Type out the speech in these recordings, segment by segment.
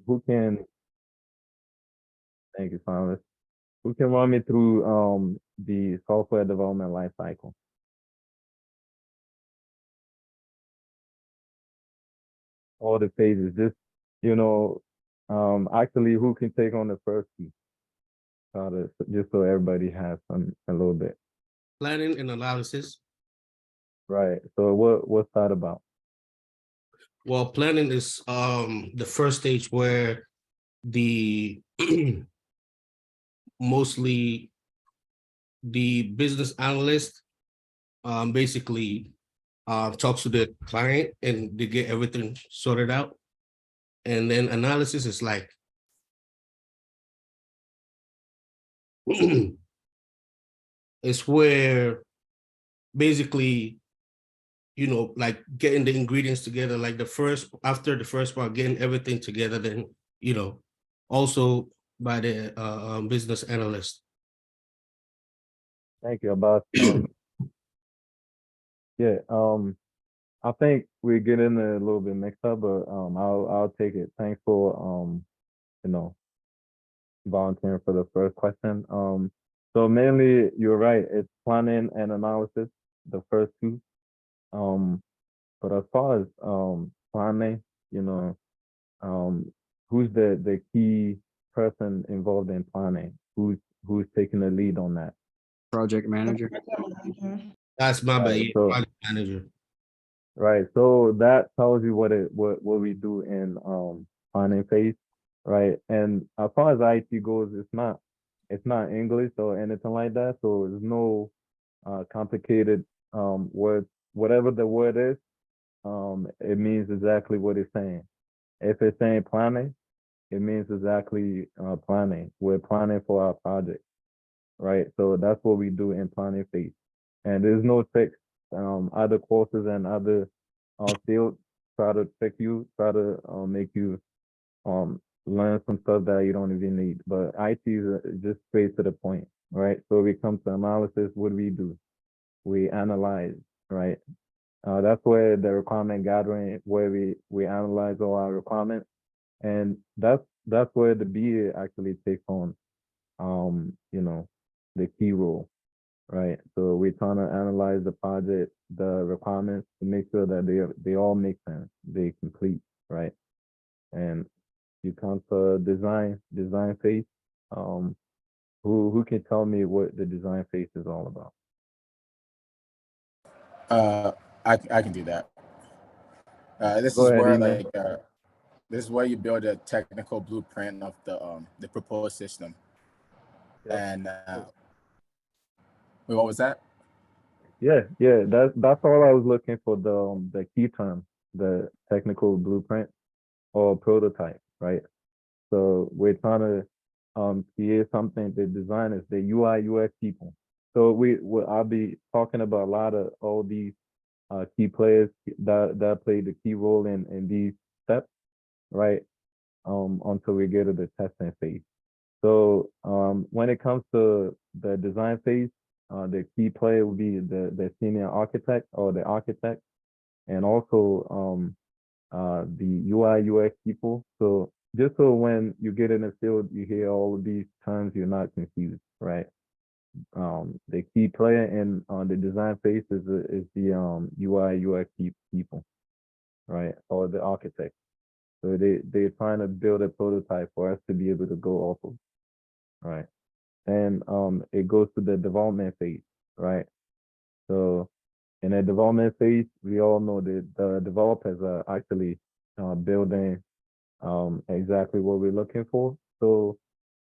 Who can, thank you, Silas. Who can run me through the software development life cycle? All the phases. Just, you know, actually who can take on the first piece? Just so everybody has some a little bit. Planning and analysis. Right. So what's that about? Well, planning is the first stage where the mostly the business analyst basically talks to the client and they get everything sorted out. And then analysis is like it's where basically, you know, like getting the ingredients together, like the first after the first part, getting everything together, then you know, also by the business analyst. Thank you, Abbas. Yeah, I think we're getting a little bit mixed up, but I'll take it. Thanks for you know, volunteering for the first question. So mainly you're right, it's planning and analysis, the first two. Um, but as far as planning, you know, um, who's the key person involved in planning? Who's taking the lead on that? Project manager. That's my Right. bad, So project manager. right. So that tells you what we do in planning phase, right? And as far as IT goes, it's not English or anything like that. So there's no complicated words. Whatever the word is, it means exactly what it's saying. If it's saying planning, it means exactly planning. We're planning for our project, right? So that's what we do in planning phase. And there's no tricks. Other courses and other fields try to trick you, try to make you learn some stuff that you don't even need. But IT is just straight to the point, right? So we come to analysis. What do? We analyze, right? That's where the requirement gathering, where we analyze all our requirements, and that's where the BA actually takes on, you know, the key role, right? So we're trying to analyze the project, the requirements to make sure that they all make sense, they complete, right? And you come to design phase. Um, who can tell me what the design phase is all about? Uh, I can do that. This Go is ahead, where Eman. this is where you build a technical blueprint of the proposed system. Yep. And wait, what was that? Yeah. That's all I was looking for, the key term, the technical blueprint or prototype, right? So we're trying to create something. The designers, the UI UX people. So I'll be talking about a lot of all these key players that play the key role in these steps, right? Until we get to the testing phase. So when it comes to the design phase, the key player will be the senior architect or the architect, and also the UI UX people. So just so when you get in the field, you hear all of these terms, you're not confused, right? The key player in the design phase is the UI UX people, right, or the architect. So they're trying to build a prototype for us to be able to go off of, right? And it goes to the development phase, right? So in the development phase, we all know that the developers are actually building exactly what we're looking for. So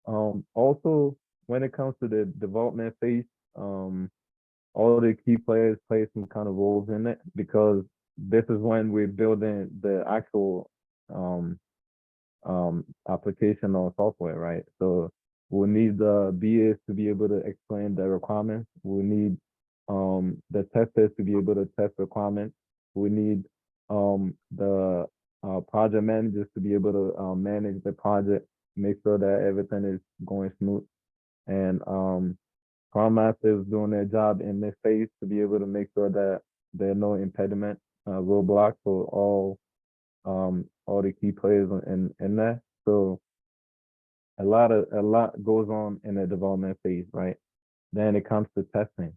also when it comes to the development phase, all the key players play some kind of roles in it because this is when we're building the actual um, application or software, right? So we'll need the BAs to be able to explain the requirements. We need the testers to be able to test requirements. We need the project managers to be able to manage the project, make sure that everything is going smooth. And Scrum Master is doing their job in this phase to be able to make sure that there are no impediment, roadblocks for all the key players in there. So a lot goes on in the development phase, right? Then it comes to testing.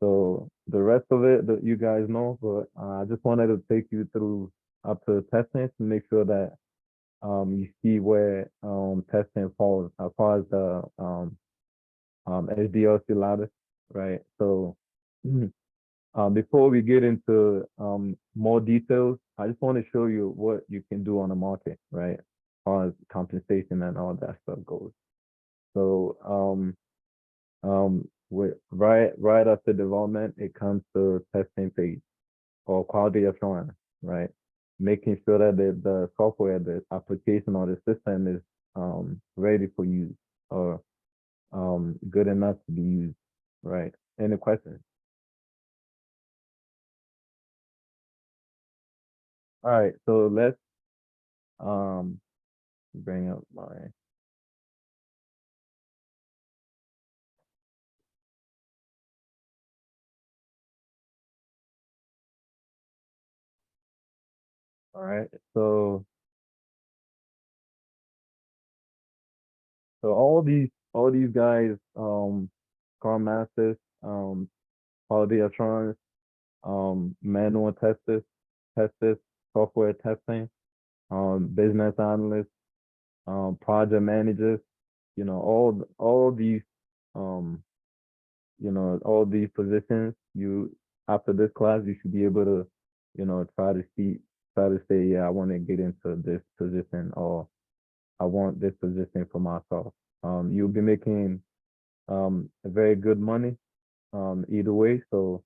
So the rest of it that you guys know, but I just wanted to take you through up to testing to make sure that you see where testing falls as far as the SDLC lattice, right? So before we get into more details, I just want to show you what you can do on the market, right? As far as compensation and all that stuff goes. So with right after development, it comes to testing phase or quality assurance, right? Making sure that the software, the application or the system is ready for use or good enough to be used, right? Any questions? All right, so let's bring up my all right. So all these guys, Scrum Masters, quality assurance, manual testers, software testing, business analysts, project managers, all these um all these positions, you after this class you should be able to, try to say, yeah, I want to get into this position or I want this position for myself. You'll be making a very good money either way. So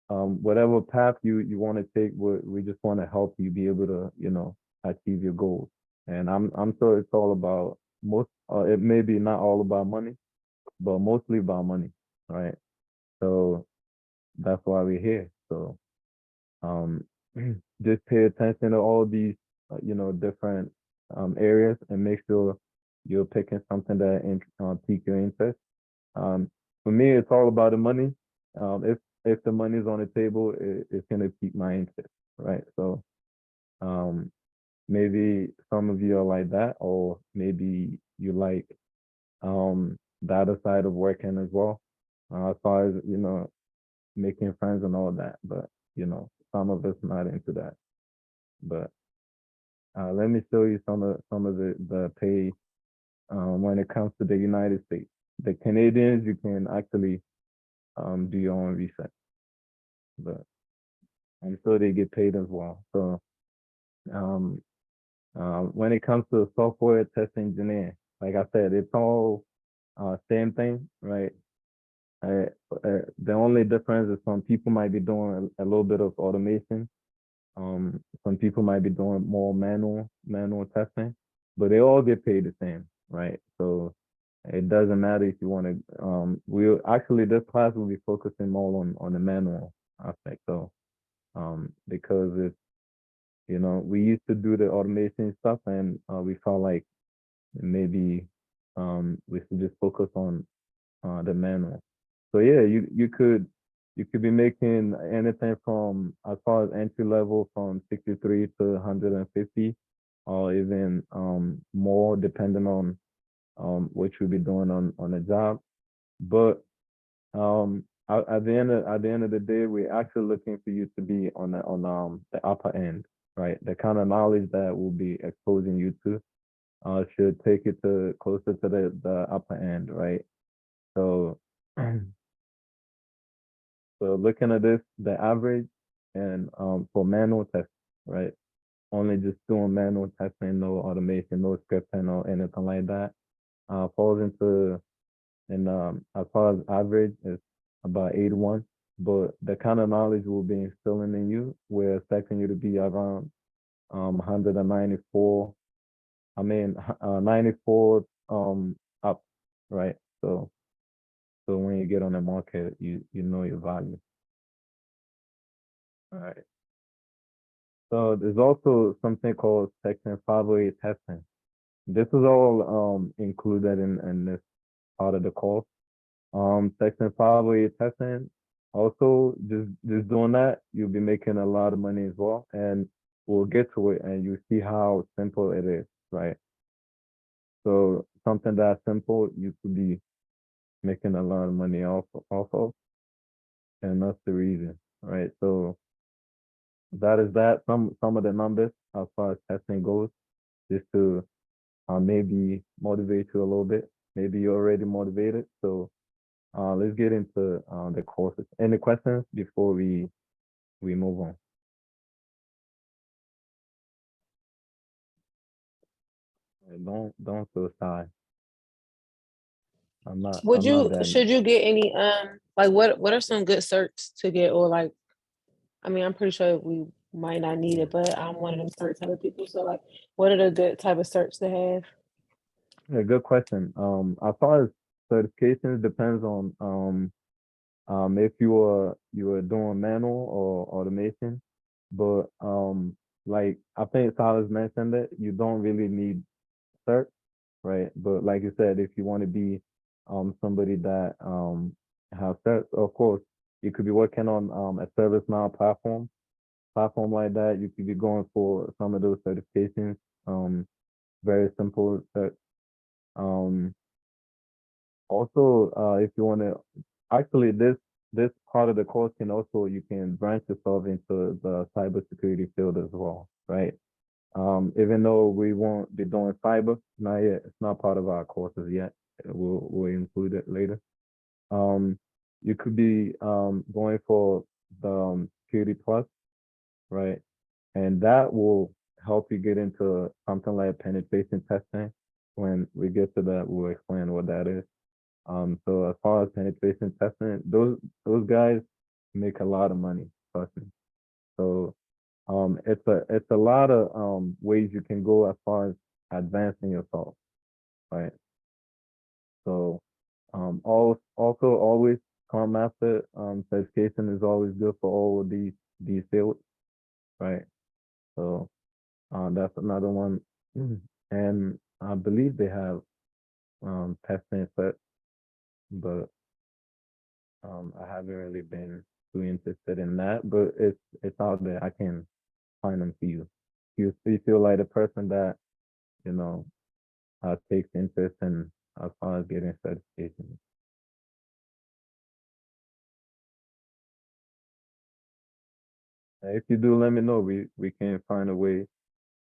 whatever path you want to take, we just want to help you be able to, achieve your goals. And I'm sure it's all about it may be not all about money, but mostly about money, right? So that's why we're here. So um, just pay attention to all these, different areas and make sure you're picking something that pique your interest. For me, it's all about the money. If the money is on the table, it's gonna pique my interest, right? So um, maybe some of you are like that, or maybe you like the other side of working as well, as far as making friends and all that. But some of us not into that. But let me show you some of the pay when it comes to the United States. The Canadians, you can actually do your own research, but I'm sure they get paid as well. So um, when it comes to software test engineer, like I said, it's all same thing, right? The only difference is some people might be doing a little bit of automation. Some people might be doing more manual testing, but they all get paid the same, right? So it doesn't matter if you want to. We actually this class will be focusing more on the manual aspect, though, because it's we used to do the automation stuff, and we felt like maybe we should just focus on the manual. So yeah, you could be making anything from as far as entry level from 63 to 150, or even more depending on what you'll be doing on the job. But at the end of the day, we're actually looking for you to be on the upper end, right? The kind of knowledge that we'll be exposing you to should take it to closer to the upper end, right? So so looking at this, the average and for manual testing, right? Only just doing manual testing, no automation, no scripting or anything like that. Falls into and as far as average is about 81. But the kind of knowledge we'll be instilling in you, we're expecting you to be around 194. I mean 94 up, right? So when you get on the market, you know your value. All right. So there's also something called Section 508 testing. This is all included in this part of the course. Section 508 testing. Also, just doing that, you'll be making a lot of money as well. And we'll get to it and you see how simple it is, right? something that simple, you could be making a lot of money also, and that's the reason, right? So that is that. Some of the numbers as far as testing goes, just to maybe motivate you a little bit. Maybe you're already motivated. So let's get into the courses. Any questions before we move on? Don't feel shy. I'm not that. Should you get any like what are some good certs to get, or like, I mean, I'm pretty sure we might not need it, but I'm one of them cert type of people. So like, what are the good type of certs to have? Yeah, good question. As far as certifications, depends on if you are doing manual or automation, but like I think Silas mentioned that you don't really need cert, right? But like you said, if you want to be somebody that has certs, of course, you could be working on a ServiceNow platform like that. You could be going for some of those certifications. Very simple certs. Um, Also, if you want to, actually, this part of the course can also, you can branch yourself into the cybersecurity field as well, right? Even though we won't be doing cyber, not yet, it's not part of our courses yet. We'll include it later. You could be going for the Security Plus, right? And that will help you get into something like penetration testing. When we get to that, we'll explain what that is. So as far as penetration testing, those guys make a lot of money, trust me. So it's a lot of ways you can go as far as advancing yourself, right? So also always Scrum Master certification is always good for all of these fields, right? So that's another one. And I believe they have testing set, but I haven't really been too interested in that, but it's out there. I can find them for you. You feel like the person that you know takes interest in as far as getting certification. If you do, let me know. We can find a way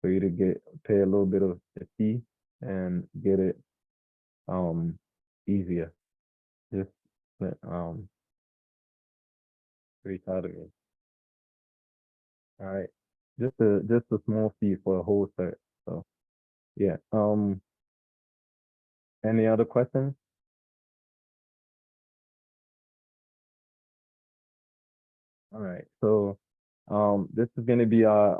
for you to pay a little bit of the fee and get it um easier. Just reach out to me. All right. Just a small fee for a whole cert. So yeah. Any other questions? All right. So this is gonna be our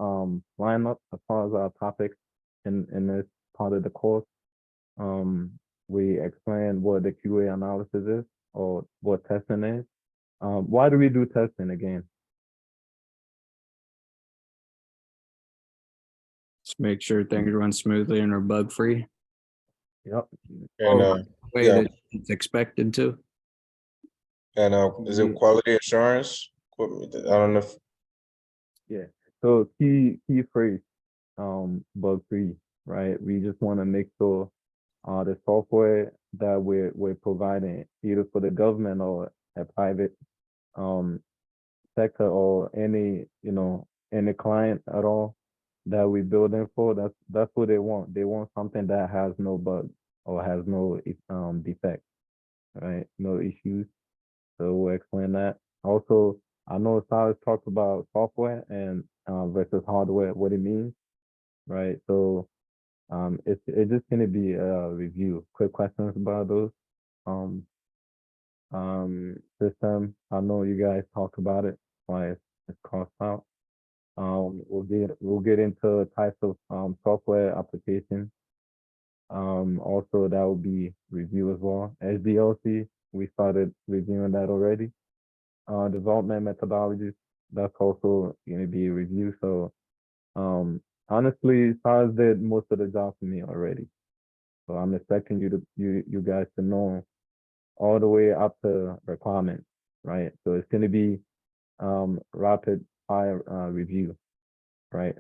lineup as far as our topics in this part of the course. We explain what the QA analysis is or what testing is. Why do we do testing again? Just make sure things run smoothly and are bug free. Yep. And Way yeah, that it's expected to. and is it quality assurance? I don't know if Yeah. So key phrase, bug free, right? We just want to make sure the software that we're providing either for the government or a private um sector or any client at all that we building for, that's what they want. They want something that has no bug or has no defect, right? No issues. So we'll explain that. Also, I know Silas talked about software and versus hardware, what it means, right? So it's just gonna be a review. Quick questions about those. Um System. I know you guys talked about it, why it's crossed out. We'll get into types of software applications. Also that will be review as well. SDLC, we started reviewing that already. Development methodologies, that's also gonna be a review. So honestly, Sars did most of the job for me already. So I'm expecting you guys to know all the way up to requirements, right? So it's gonna be rapid fire review, right?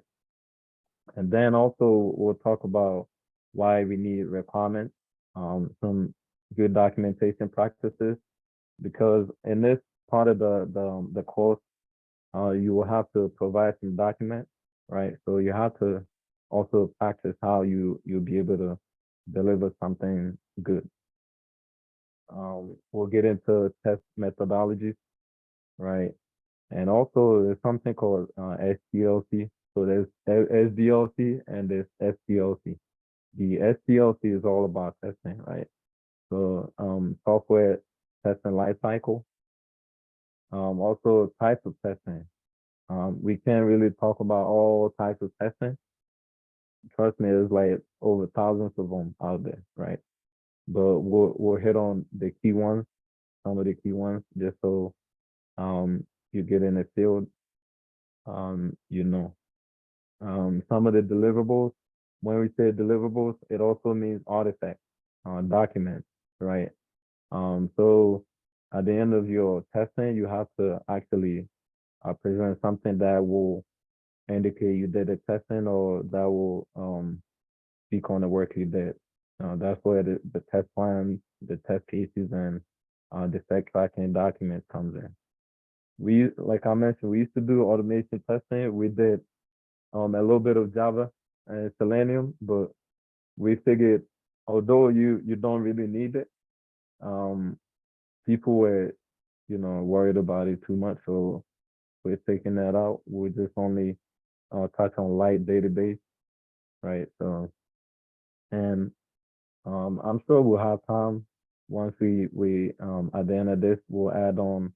And then also we'll talk about why we need requirements, some good documentation practices, because in this part of the course, you will have to provide some documents, right? So you have to also practice how you'll be able to deliver something good. We'll get into test methodologies, right? And also there's something called SDLC. So there's SDLC and there's SDLC. The SDLC is all about testing, right? So software testing lifecycle. Also types of testing. We can't really talk about all types of testing. Trust me, there's like over thousands of them out there, right? But we'll hit on the key ones, some of the key ones, just so you get in the field, you know. Some of the deliverables, when we say deliverables, it also means artifacts, documents, right? So at the end of your testing, you have to actually present something that will indicate you did the testing, or that will speak on the work you did. That's where the test plans, the test cases, and defect tracking documents comes in. Like I mentioned, we used to do automation testing. We did a little bit of Java and Selenium, but we figured although you don't really need it, um, people were, worried about it too much. So we're taking that out. We just only touch on light database, right? So, and I'm sure we'll have time once we at the end of this, we'll add on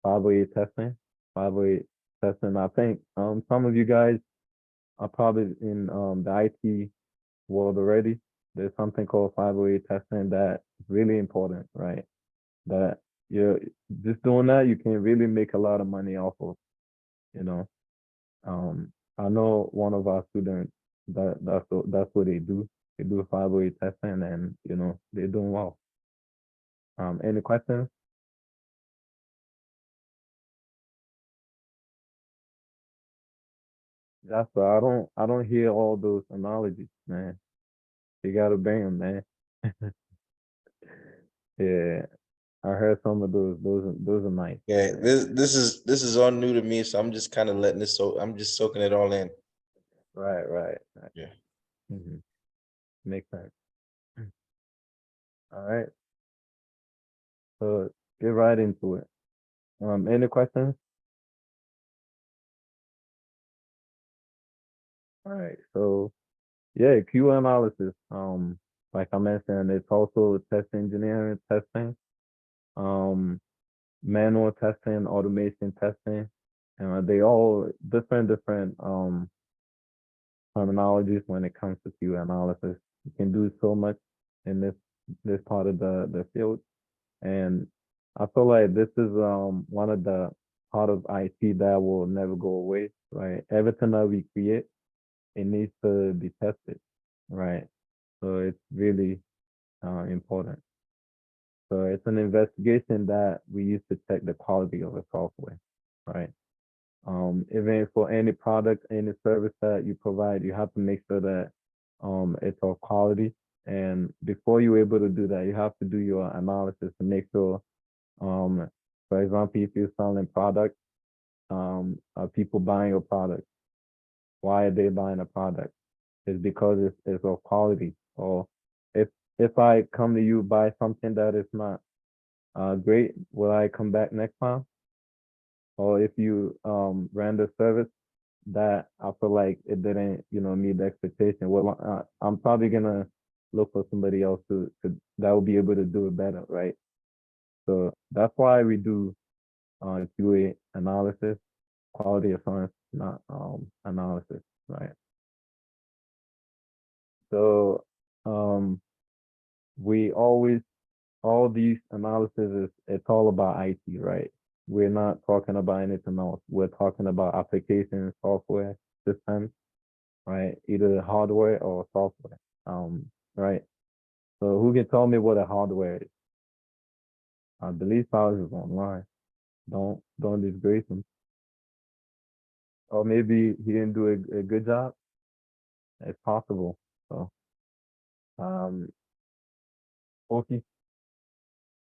508 testing. 508 testing. I think some of you guys are probably in the IT world already. There's something called 508 testing that's really important, right? That you're just doing that, you can really make a lot of money off of, you know. I know one of our students that's what they do. They do 508 testing, and they're doing well. Any questions? I don't hear all those analogies, man. You gotta bring them, man. Yeah, I heard some of those. Those are nice. Yeah, this is all new to me, so I'm just kind of letting this. So I'm just soaking it all in. Right. Yeah. Makes sense. All right. So get right into it. Any questions? All right. So yeah, Q analysis. Like I mentioned, it's also test engineering testing, manual testing, automation testing. They all different terminologies when it comes to Q analysis. You can do so much in this part of the field. And I feel like this is one of the part of IT that will never go away, right? Everything that we create, it needs to be tested, right? So it's really important. So it's an investigation that we use to check the quality of a software, right? Even for any product, any service that you provide, you have to make sure that it's of quality. And before you're able to do that, you have to do your analysis to make sure, for example, if you're selling products, are people buying your product? Why are they buying a product? It's because it's of quality. Or if if I come to you buy something that is not great, will I come back next time? Or if you render service that I feel like it didn't, meet the expectation, well, I'm probably gonna look for somebody else that will be able to do it better, right? So that's why we do QA analysis, quality assurance, not analysis, right? So we always all these analysis it's all about IT, right? We're not talking about anything else. We're talking about applications, software, systems, right? Either hardware or software. Right. So who can tell me what a hardware is? I believe files is online. Don't disgrace him. Or maybe he didn't do a good job. It's possible. So Pokey?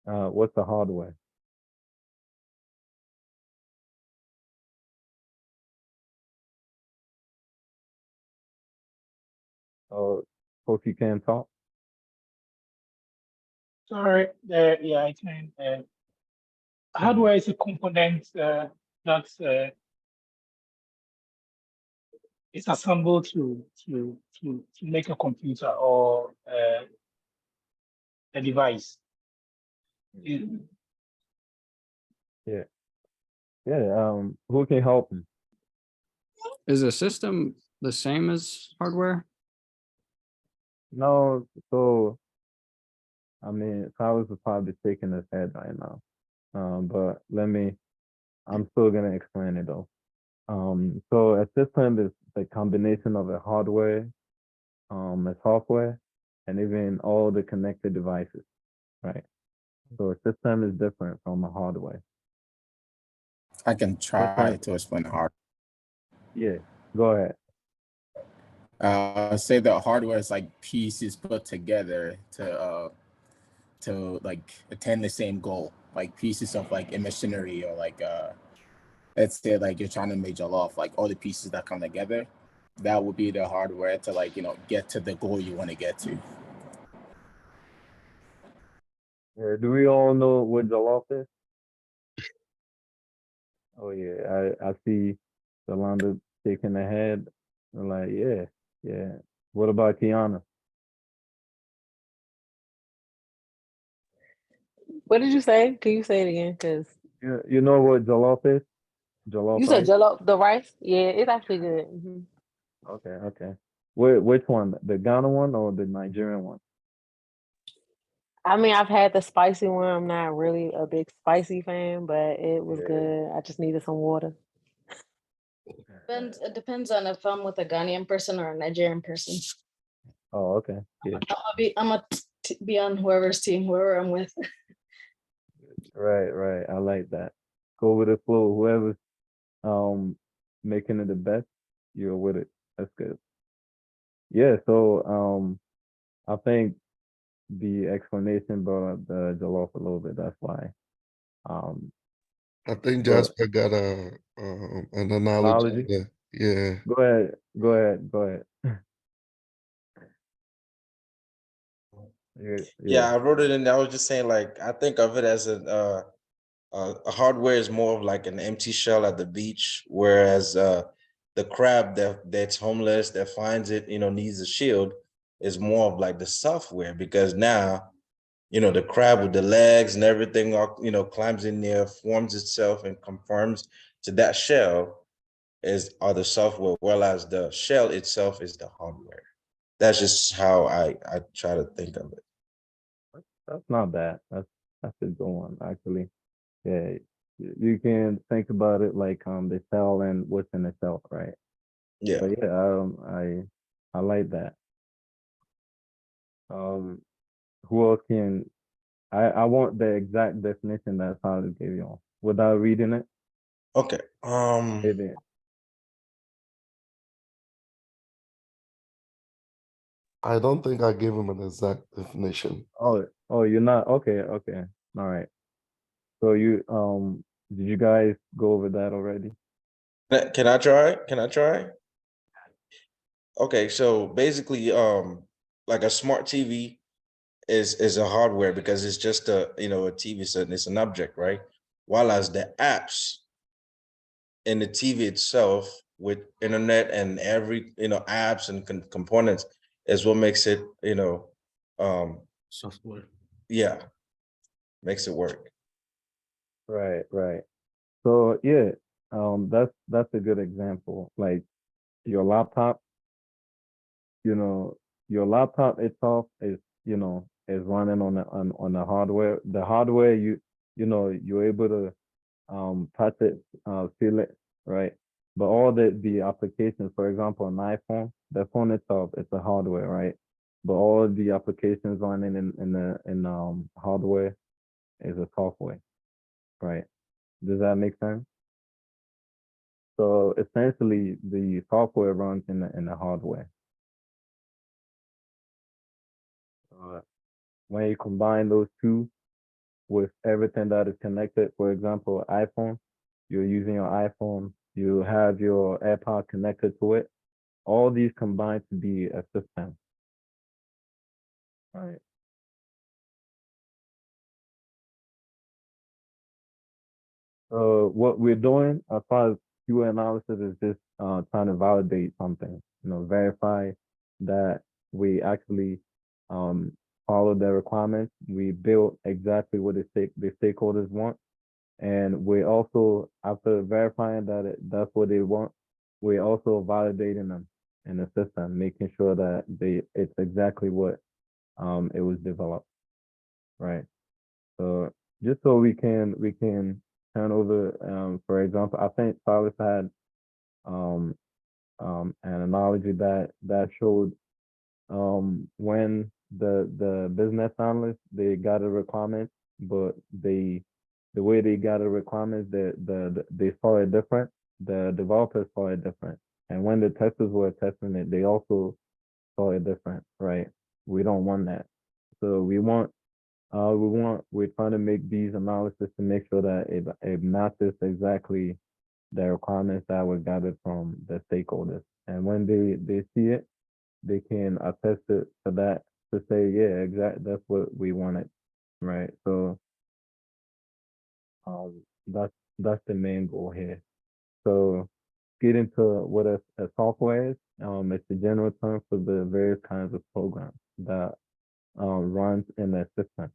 What's the hardware? Oh, Pokey can't talk? Sorry, yeah, I can. Hardware is a component that's it's assembled to make a computer or a device. It- Yeah. Yeah, who can help him? Is the system the same as hardware? No, so I mean, Cyrus is probably shaking his head right now. But I'm still gonna explain it though. So a system is the combination of a hardware, a software, and even all the connected devices, right? So a system is different from a hardware. I can try to explain the hard. Yeah, go ahead. Say the hardware is like pieces put together to like attain the same goal, like pieces of like a machinery or like let's say like you're trying to make jollof, like all the pieces that come together, that would be the hardware to like get to the goal you want to get to. Yeah, do we all know what jollof is? Oh yeah, I see Yolanda shaking her head. I'm like, yeah, yeah. What about Kiana? What did you say? Can you say it again? Because You know what jollof is? Jollof you said rice? jollof, the rice. Yeah, it's actually good. Okay, okay. Which one? The Ghana one or the Nigerian one? I mean, I've had the spicy one. I'm not really a big spicy fan, but it was Yeah. good. I just needed some water. It depends on if I'm with a Ghanaian person or a Nigerian person. Oh, okay. Yeah. Be on whoever's team, whoever I'm with. Right, right. I like that. Go with the flow. Whoever's making it the best, you're with it. That's good. Yeah, so I think the explanation brought up the jollof a little bit. That's why. Um I think so Jasper got an analogy. analogy. There. Yeah. Go ahead. Go ahead. Go ahead. Yeah, Yeah, I wrote it in there. I was just saying, like, I think of it as a hardware is more of like an empty shell at the beach, whereas the crab that's homeless that finds it, needs a shield, is more of like the software, because now, the crab with the legs and everything, climbs in there, forms itself and conforms to that shell are the software, whereas the shell itself is the hardware. That's just how I try to think of it. that's not bad. That's a good one, actually. Yeah. You can think about it like the cell and what's in the cell, right? Yeah. But yeah, I like that. Um who else can I want the exact definition that Tyler gave you without reading it. Okay. Maybe. I don't think I gave him an exact definition. Oh, you're not okay, okay. All right. So you did you guys go over that already? Can I try? Can I try? Okay, so basically, like a smart TV is a hardware because it's just a TV, so it's an object, right? While as the apps in the TV itself with internet and every apps and components is what makes it Software. yeah, makes it work. Right, right. So yeah, that's a good example. Like your laptop, your laptop itself is running on the hardware. The hardware you're able to touch it, feel it, right? But all the applications, for example, an iPhone, the phone itself, it's a hardware, right? But all of the applications running in hardware is a software, right? Does that make sense? So essentially, the software runs in the hardware. Uh, when you combine those two with everything that is connected, for example, iPhone, you're using your iPhone, you have your AirPod connected to it. All these combine to be a system. Right. What we're doing as far as QA analysis is just trying to validate something, verify that we actually um, follow the requirements. We build exactly what the stakeholders want. And we also, after verifying that that's what they want, we're also validating them in the system, making sure that it's exactly what it was developed, right? So just so we can turn over, for example, I think Silas had um, an analogy that showed when the business analyst they got a requirement, but the way they got a requirement, they saw it different. The developers saw it different, and when the testers were testing it, they also saw it different, right? We don't want that. So we're trying to make these analysis to make sure that it matches exactly the requirements that were gathered from the stakeholders. And when they see it, they can attest to that to say, yeah, exactly, that's what we wanted, right? So that's the main goal here. So get into what a software is. It's a general term for the various kinds of programs that runs in a system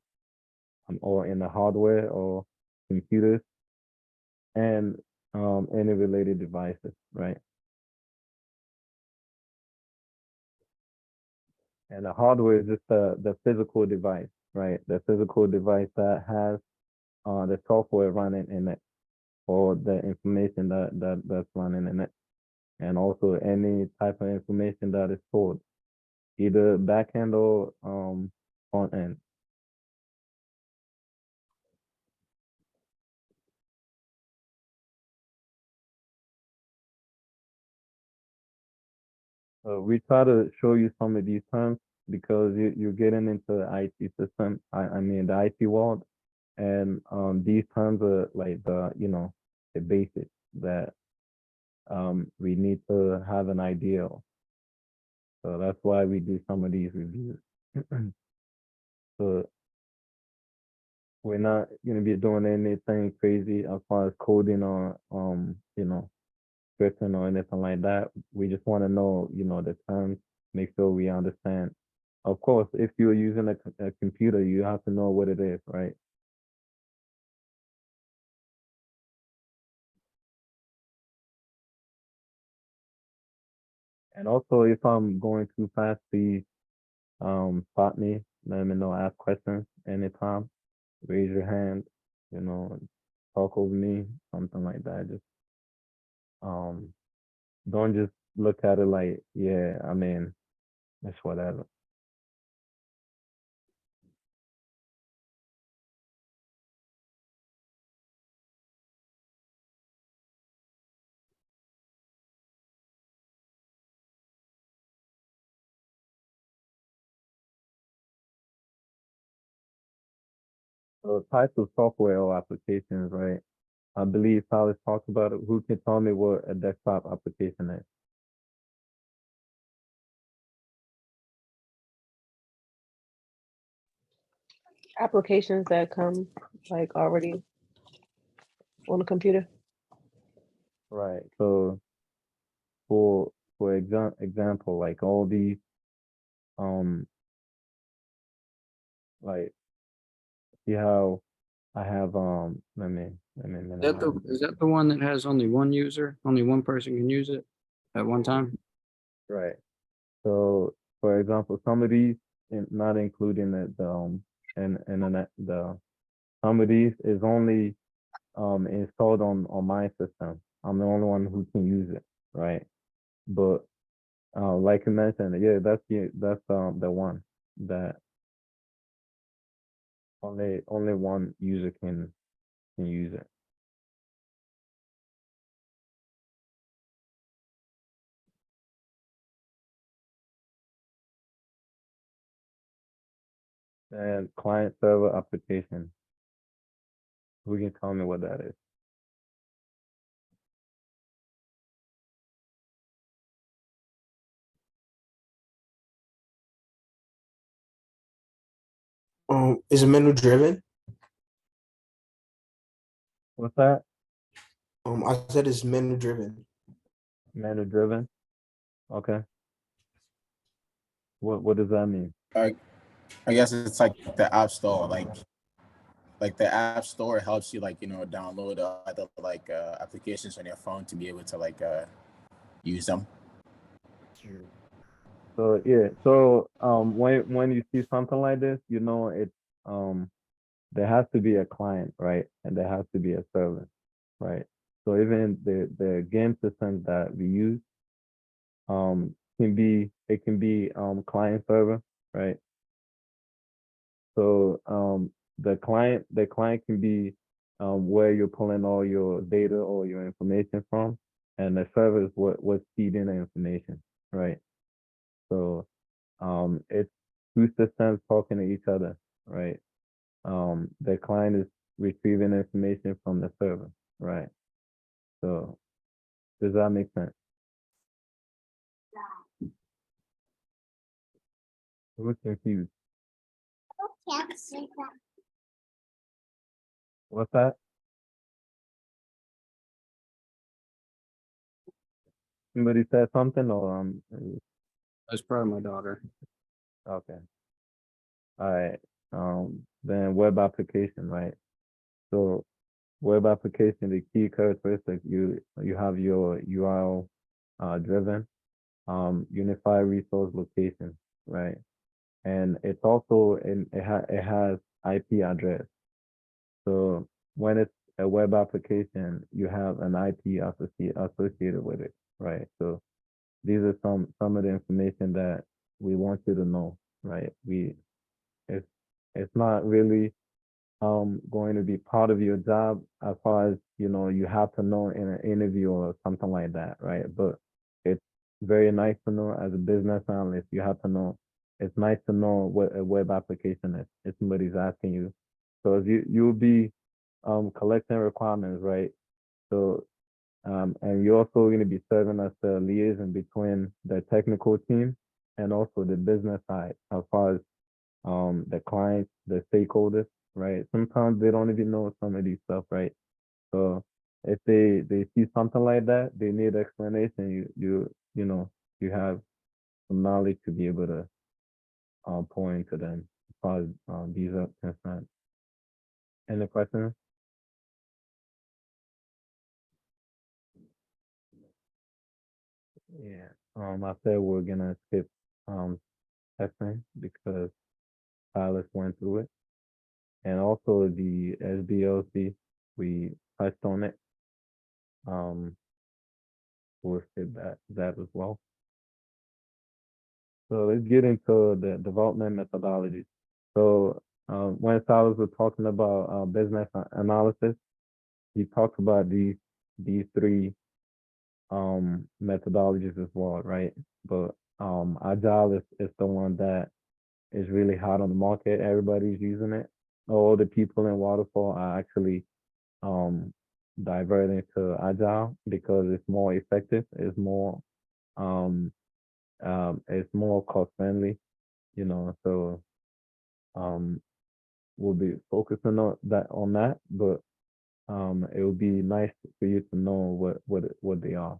or in the hardware or computers and any related devices, right? And the hardware is just the physical device, right? The physical device that has the software running in it or the information that's running in it. And also any type of information that is stored, either back end or front end. We try to show you some of these terms because you're getting into the IT system, I mean the IT world, and these terms are like the basics that we need to have an idea of. So that's why we do some of these reviews. So we're not gonna be doing anything crazy as far as coding or scripting or anything like that. We just want to know, the terms, make sure we understand. Of course, if you're using a computer, you have to know what it is, right? And also, if I'm going too fast, please stop me. Let me know. Ask questions anytime. Raise your hand. You know, talk over me, something like that. Just um, don't just look at it like, yeah, I mean, it's whatever. So types of software or applications, right? I believe Silas talked about it. Who can tell me what a desktop application is? Applications that come like already on the computer. Right. So for example, like all these um like see how I have let me minimize. Is that the one that has only one user? Only one person can use it at one time? Right. So for example, some of these not including the and internet the some of these is only installed on my system. I'm the only one who can use it, right? But like you mentioned, yeah, that's the one that only one user can use it. And client server application. Who can tell me what that is? Is it menu driven? What's that? I said it's menu driven. Menu driven? Okay. What does that mean? I guess it's like the app store, like the app store helps you like, you know, download other like applications on your phone to be able to like use them. So yeah, so when you see something like this, you know it's there has to be a client, right? And there has to be a server, right? So even the game systems that we use can be client server, right? So the client can be where you're pulling all your data or your information from, and the server is what's feeding the information, right? So it's two systems talking to each other, right? The client is receiving information from the server, right? So does that make sense? Who's confused? What's that? Somebody said something or That's probably my daughter. okay. All right. Then web application, right? So web application, the key characteristic, you have your URL driven, unified resource location, right? And it's also it has IP address. So when it's a web application, you have an IP associated with it, right? So these are some of the information that we want you to know, right? It's it's not really going to be part of your job as far as you have to know in an interview or something like that, right? But it's very nice to know as a business analyst. You have to know. It's nice to know what a web application is if somebody's asking you. So you'll be collecting requirements, right? So and you're also going to be serving as the liaison between the technical team and also the business side as far as the clients, the stakeholders, right? Sometimes they don't even know some of these stuff, right? So if they see something like that, they need explanation. You know you have some knowledge to be able to pour into them as far as these are concerned. Any questions? Yeah. I said we're gonna skip testing because Silas went through it, and also the SBLC we touched on it. We'll skip that as well. So let's get into the development methodologies. So when Silas was talking about business analysis, he talked about these three methodologies as well, right? But Agile is the one that is really hot on the market. Everybody's using it. All the people in Waterfall are actually um, diverting to Agile because it's more effective. Um, it's more cost friendly, So um, we'll be focusing on that, but it would be nice for you to know what they are.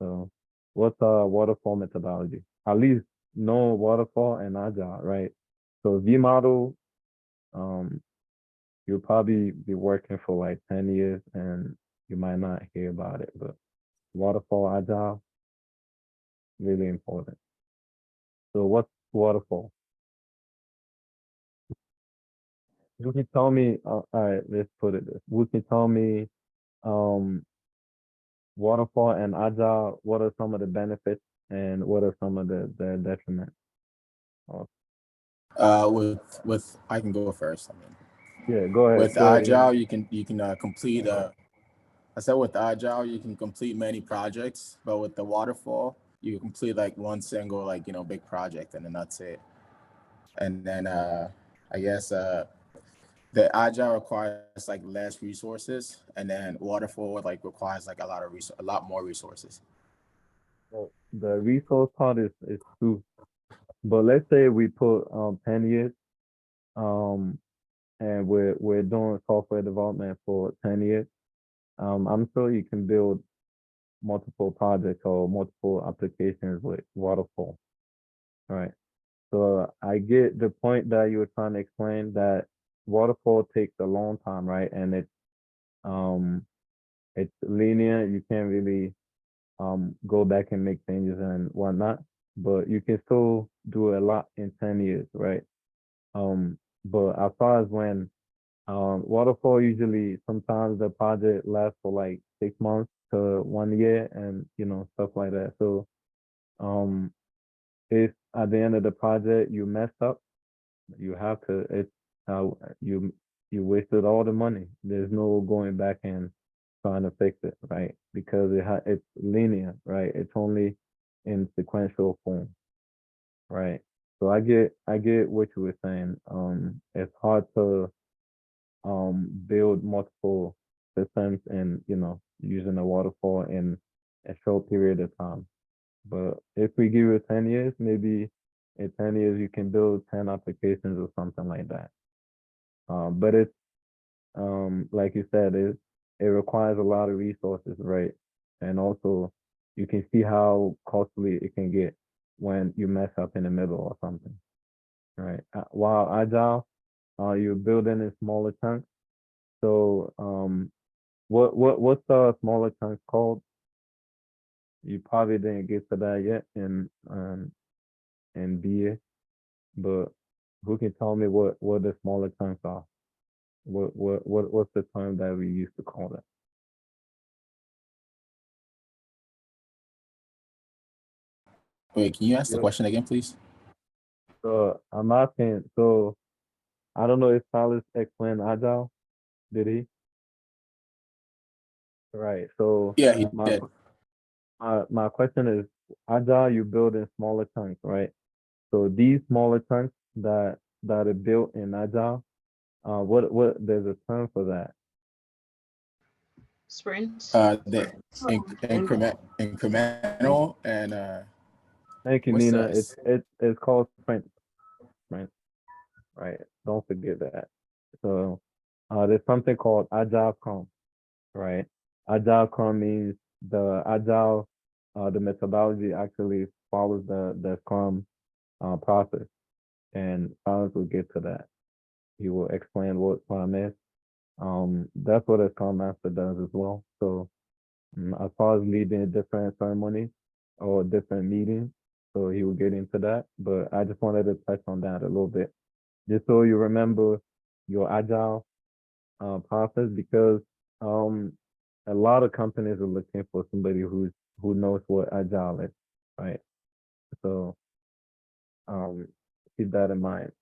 So, what's waterfall methodology? At least know waterfall and agile, right? So V model, um, you'll probably be working for like 10 years and you might not hear about it, but waterfall agile, really important. So what's waterfall? You can tell me, all right, let's put it this. You can tell me um waterfall and agile, what are some of the benefits and what are some of the detriments? With I can go first. I mean, Yeah, go ahead. with Agile, you can complete. I said with Agile, you can complete many projects, but with the waterfall, you can complete like one single big project, and then that's it. And then I guess the agile requires like less resources, and then waterfall like requires like a lot more resources. So the resource part is true, but let's say we put 10 years, um, and we're doing software development for 10 years. I'm sure you can build multiple projects or multiple applications with waterfall. Right. So I get the point that you were trying to explain that waterfall takes a long time, right? And it's linear. You can't really go back and make changes and whatnot, but you can still do a lot in 10 years, right? But as far as when waterfall usually sometimes the project lasts for like 6 months to 1 year and stuff like that. So um if at the end of the project you messed up, you have to it's you you wasted all the money. There's no going back and trying to fix it, right? Because it's linear, right? It's only in sequential form, right? So I get what you were saying. It's hard to build multiple systems and using a waterfall in a short period of time. But if we give you 10 years, maybe in 10 years you can build 10 applications or something like that. But it's like you said, it requires a lot of resources, right? And also you can see how costly it can get when you mess up in the middle or something, right? While agile, you're building in smaller chunks. So what's the smaller chunks called? You probably didn't get to that yet in BA, but who can tell me what the smaller chunks are? What's the term that we used to call that? Wait, can you ask the Yep. question again, please? So I'm asking. So I don't know if Silas explained agile. Did he? Right. So Yeah, he my did. my question is, agile you build in smaller chunks, right? So these smaller chunks that are built in agile, what there's a term for that. Sprints. The incremental and Thank you, what's Nina. the It's called sprint, right? Don't forget that. So there's something called agile Scrum, right? Agile Scrum means the methodology actually follows the Scrum process, and Silence will get to that. He will explain what Scrum is. That's what a Scrum Master does as well. So as far as leading different ceremonies or different meetings, so he will get into that. But I just wanted to touch on that a little bit, just so you remember your agile process, because um, a lot of companies are looking for somebody who knows what agile is, right? So um, keep that in mind.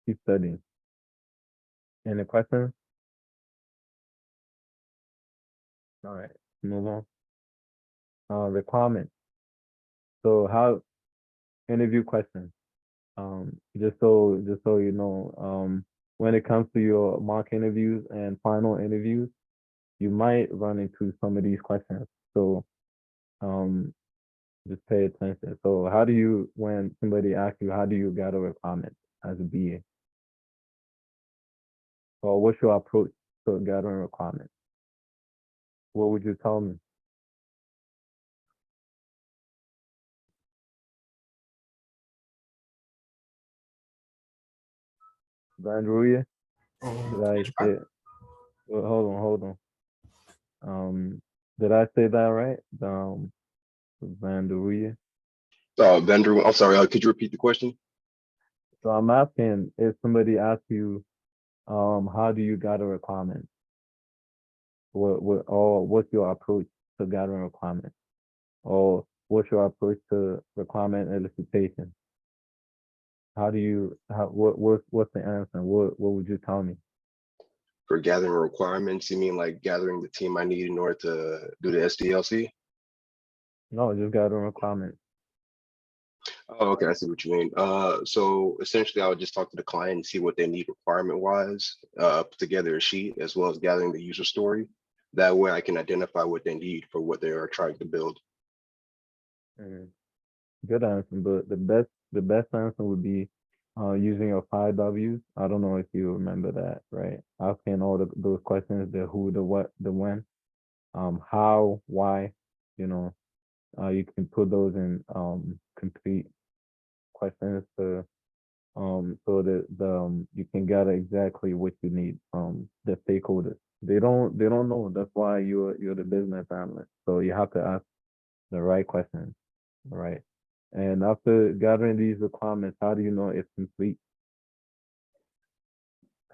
Keep studying. Any questions? All right, move on. Requirements. So how interview questions? Just so you know, when it comes to your mock interviews and final interviews, you might run into some of these questions. So um, just pay attention. So when somebody asks you, how do you gather requirements as a BA? Or what's your approach to gathering requirements? What would you tell me? Vandruya? Did I say? Well, hold on. Did I say that right? Vandruya. Vendor, I'm sorry, could you repeat the question? So I'm asking if somebody asks you, how do you gather requirements? Or what's your approach to gathering requirements? Or what's your approach to requirement elicitation? What's the answer? What would you tell me? For gathering requirements, you mean like gathering the team I need in order to do the SDLC? No, just gathering requirements. Oh, okay, I see what you mean. So essentially I would just talk to the client and see what they need requirement wise, put together a sheet as well as gathering the user story. That way I can identify what they need for what they are trying to build. Mm, good answer, but the best answer would be using your 5 Ws. I don't know if you remember that, right? Asking all those questions, the who, the what, the when, how, why, you know, you can put those in complete questions to so that you can gather exactly what you need from the stakeholders. They don't know. That's why you're the business analyst. So you have to ask the right questions, right? And after gathering these requirements, how do you know it's complete?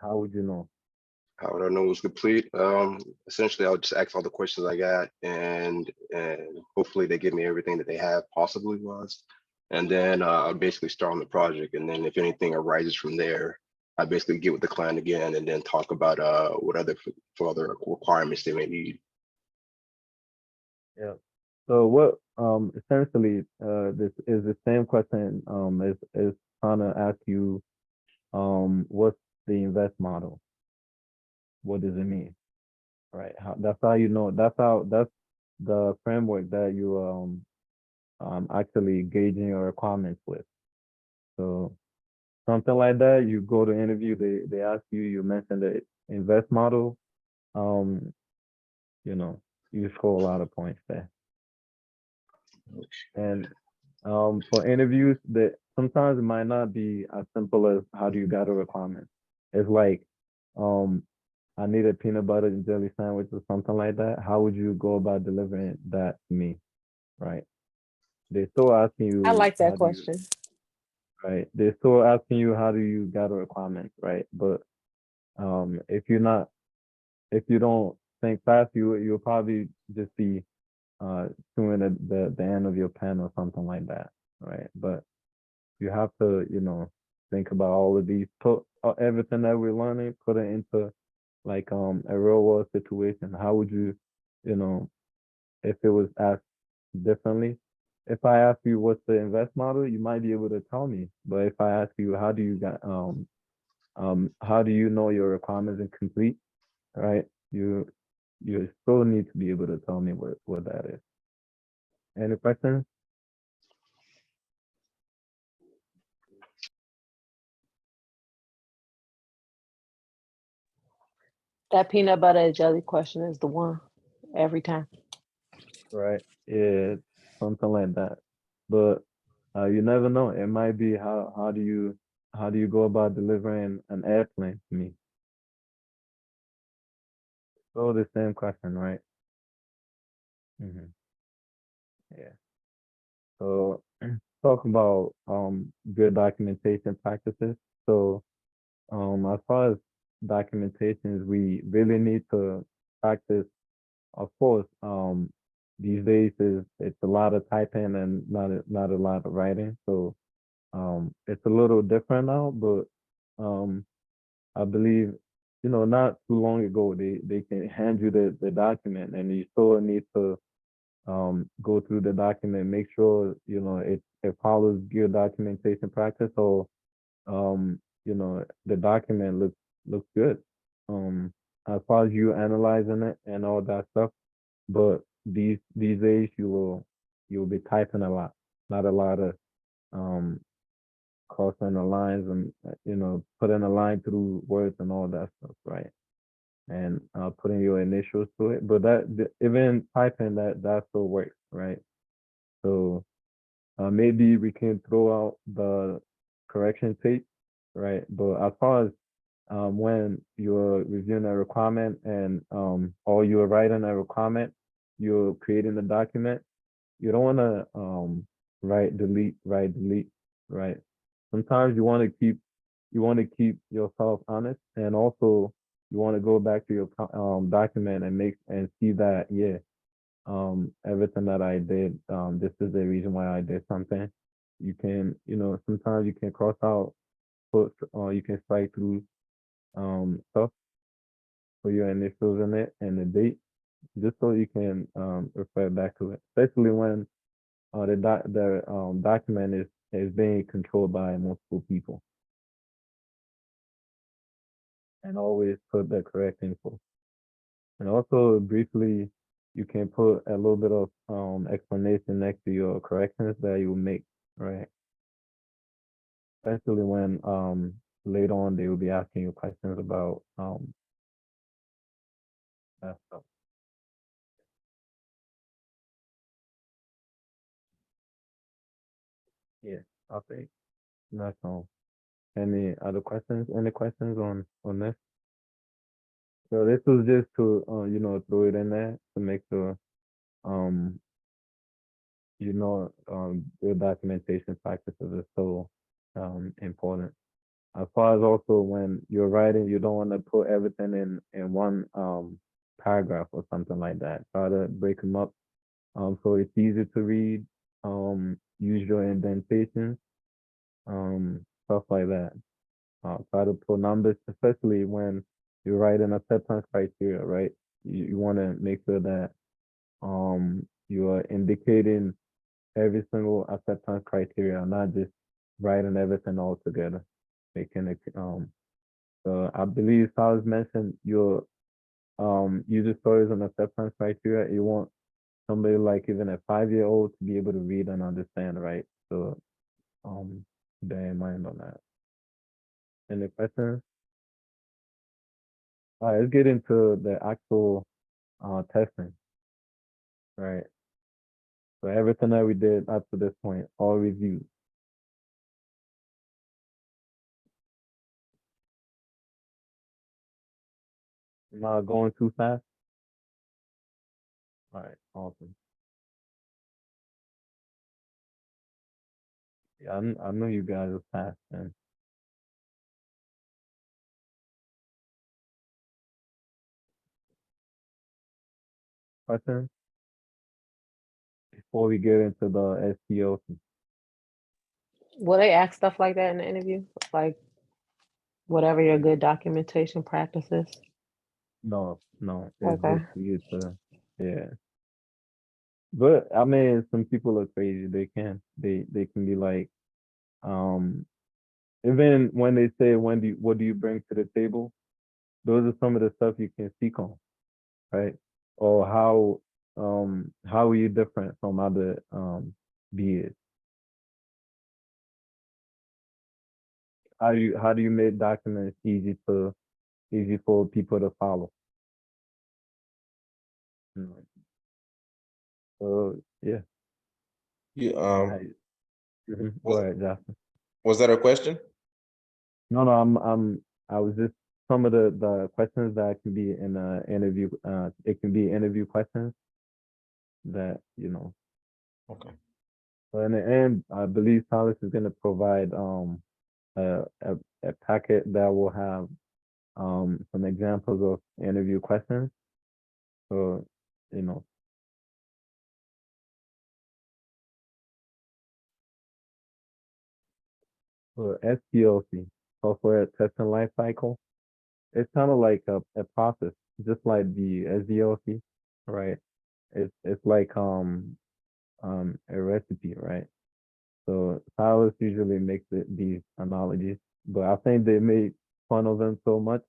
How would you know? How would I know it was complete? Essentially I'll just ask all the questions I got and hopefully they give me everything that they have possibly was. And then I'll basically start on the project. And then if anything arises from there, I basically get with the client again and then talk about what other for other requirements they may need. Yeah. So what essentially this is the same question is trying to ask you what's the invest model? What does it mean? Right? That's how you know. That's the framework that you actually gauging your requirements with. So something like that, you go to interview, they ask you, you mention the invest model, um, you know, you score a lot of points there. And for interviews, that sometimes it might not be as simple as how do you gather requirements. It's like, um, I need a peanut butter and jelly sandwich or something like that. How would you go about delivering that to me? Right. They're still asking I you like that how do you, question. right? They're still asking you how do you gather requirements, right? But if you're not, if you don't think fast, you'll probably just be chewing at the end of your pen or something like that, right? But you have to, think about all of these, put everything that we're learning, put it into like a real world situation. How would you, you know, if it was asked differently? If I ask you what's the invest model, you might be able to tell me. But if I ask you how do you know your requirements are complete, right? You still need to be able to tell me what that is. Any questions? That peanut butter and jelly question is the one every time. Right. Yeah, something like that. But you never know. It might be how do you go about delivering an airplane to me? So the same question, right? hmm Yeah. So talk about good documentation practices. So as far as documentations, we really need to practice. Of course, these days it's a lot of typing and not a lot of writing. So it's a little different now, but um, I believe, not too long ago, they can hand you the document and you still need to go through the document, make sure, it follows good documentation practice. So, the document looks good. As far as you analyzing it and all that stuff, but these days you'll be typing a lot, not a lot of um crossing the lines and putting a line through words and all that stuff, right? And putting your initials to it. But even typing that still works, right? So maybe we can throw out the correction tape, right? But as far as when you're reviewing a requirement and or you're writing a requirement, you're creating a document, you don't want to write delete, right? Sometimes you want to keep yourself honest, and also you want to go back to your document and see that, yeah, everything that I did, this is the reason why I did something. You can, sometimes you can cross out, put, or you can strike through stuff for your initials in it and the date, just so you can refer back to it, especially when the document is is being controlled by multiple people. And always put the correct info. And also briefly, you can put a little bit of explanation next to your corrections that you make, right? Especially when later on they will be asking you questions about that stuff. Yeah, I think that's all. Any other questions? Any questions on this? So this was just to throw it in there to make sure um the documentation practices are so important. As far as also when you're writing, you don't want to put everything in one paragraph or something like that. Try to break them up so it's easy to read. Use your indentation, stuff like that. Try to put numbers, especially when you're writing acceptance criteria, right? You want to make sure that you are indicating every single acceptance criteria, not just writing everything all together. Making it so I believe Silas mentioned your user stories and acceptance criteria. You want somebody like even a 5-year-old to be able to read and understand, right? So bear in mind on that. Any questions? All right, let's get into the actual testing, right? So everything that we did up to this point, all reviews. Not going too fast. All right, awesome. Yeah, I know you guys are fast, man. Questions before we get into the SPO? Will they ask stuff like that in the interview? Like whatever your good documentation practices? No, it's Okay. just for you to, yeah. But I mean, some people are crazy. They can be like, um, even when they say, what do you bring to the table? Those are some of the stuff you can speak on, right? Or how are you different from other beers? How do you make documents easy for people to follow? Mm. So yeah, You Go was ahead, Justin. was that a question? No, I was just some of the questions that can be in an interview. It can be interview questions that. Okay. So in the end, I believe Silas is going to provide a, a a packet that will have some examples of interview questions. So you know, for SPLC, software testing life cycle, it's kind of like a process, just like the SDLC, right? It's like a recipe, right? So Silas usually makes these analogies, but I think they made fun of him so much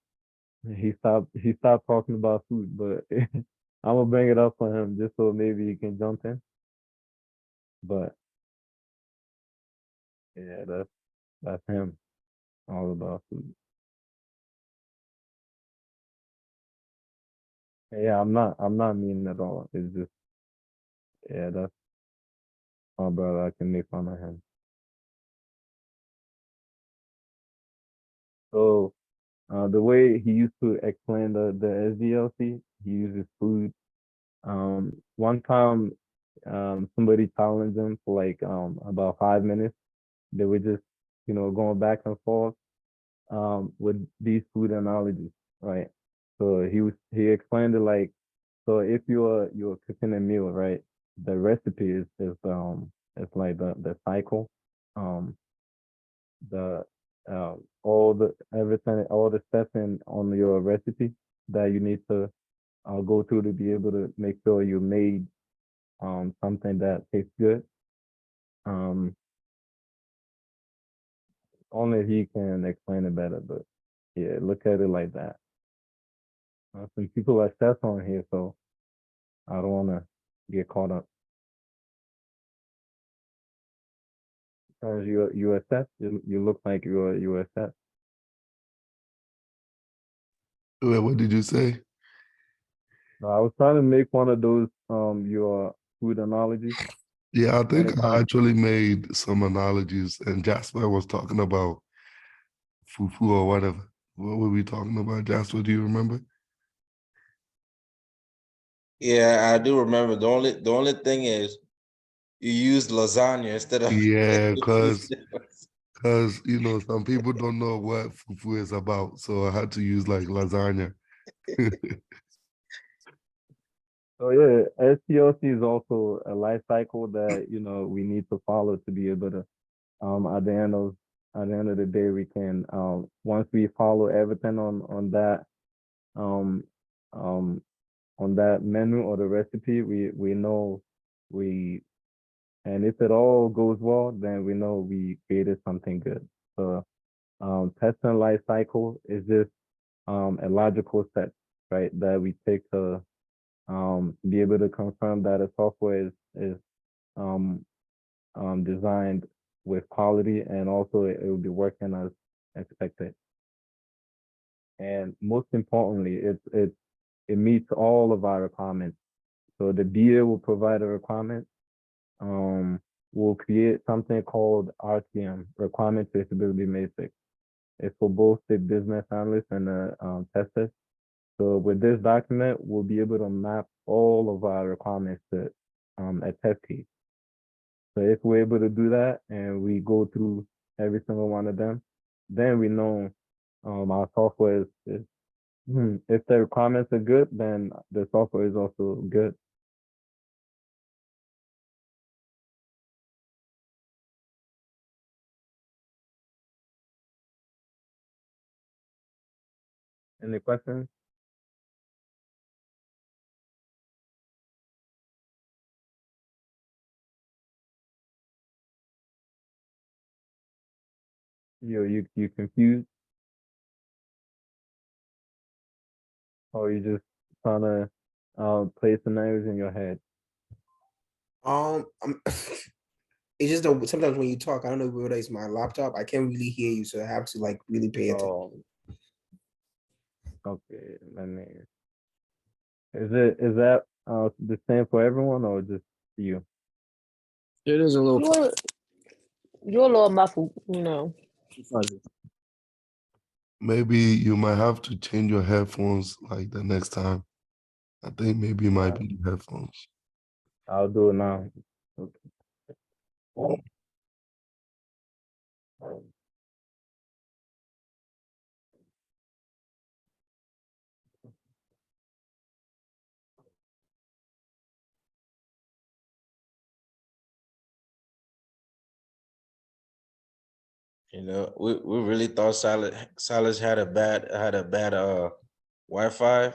he stopped talking about food. But I'm gonna bring it up for him just so maybe he can jump in. But yeah, that's him, all about food. Yeah, I'm not mean at all. It's just yeah, that's my brother. I can make fun of him. So the way he used to explain the SDLC, he uses food. One time, somebody challenged him for like about 5 minutes. They were just, going back and forth with these food analogies, right? So he explained it like, so if you're cooking a meal, right? The recipe is it's like the cycle, um, the all the everything, all the steps in on your recipe that you need to go through to be able to make sure you made something that tastes good. Um, only he can explain it better. But yeah, look at it like that. Some people assess on here, so I don't want to get caught up. Because you assess, you look like you assess. Wait, what did you say? No, I was trying to make one of those your food analogies Yeah, I when think it I comes. actually made some analogies, and Jasper was talking about fufu or whatever. What were we talking about, Jasper? Do you remember? Yeah, I do remember. The only thing is you used lasagna instead of Yeah, instead because you know some people don't know what fufu is about, so I had to use like lasagna. So yeah, SPLC is also a life cycle that we need to follow to be able to at the end of the day we can once we follow everything um um on that menu or the recipe we know we and if it all goes well then we know we created something good. So testing life cycle is just a logical step, right, that we take to be able to confirm that a software is um, designed with quality and also it will be working as expected. And most importantly, it meets all of our requirements. So the BA will provide a requirement. We'll create something called RTM, Requirement Traceability Matrix. It's for both the business analyst and the testers. So with this document, we'll be able to map all of our requirements to a test case. So if we're able to do that and we go through every single one of them, then we know our software if the requirements are good, then the software is also good. Any questions? You confused or you just trying to play scenarios in your head? It's just that sometimes when you talk, I don't know whether it's my laptop. I can't really hear you, so I have to like really pay attention. Oh, okay. Let me. Is that the same for everyone or just you? It is a little. You're a little muffled. Maybe you might have to change your headphones like the next time. I think maybe it might be the headphones. I'll do it now. Okay. We really thought Silas had a bad Wi-Fi.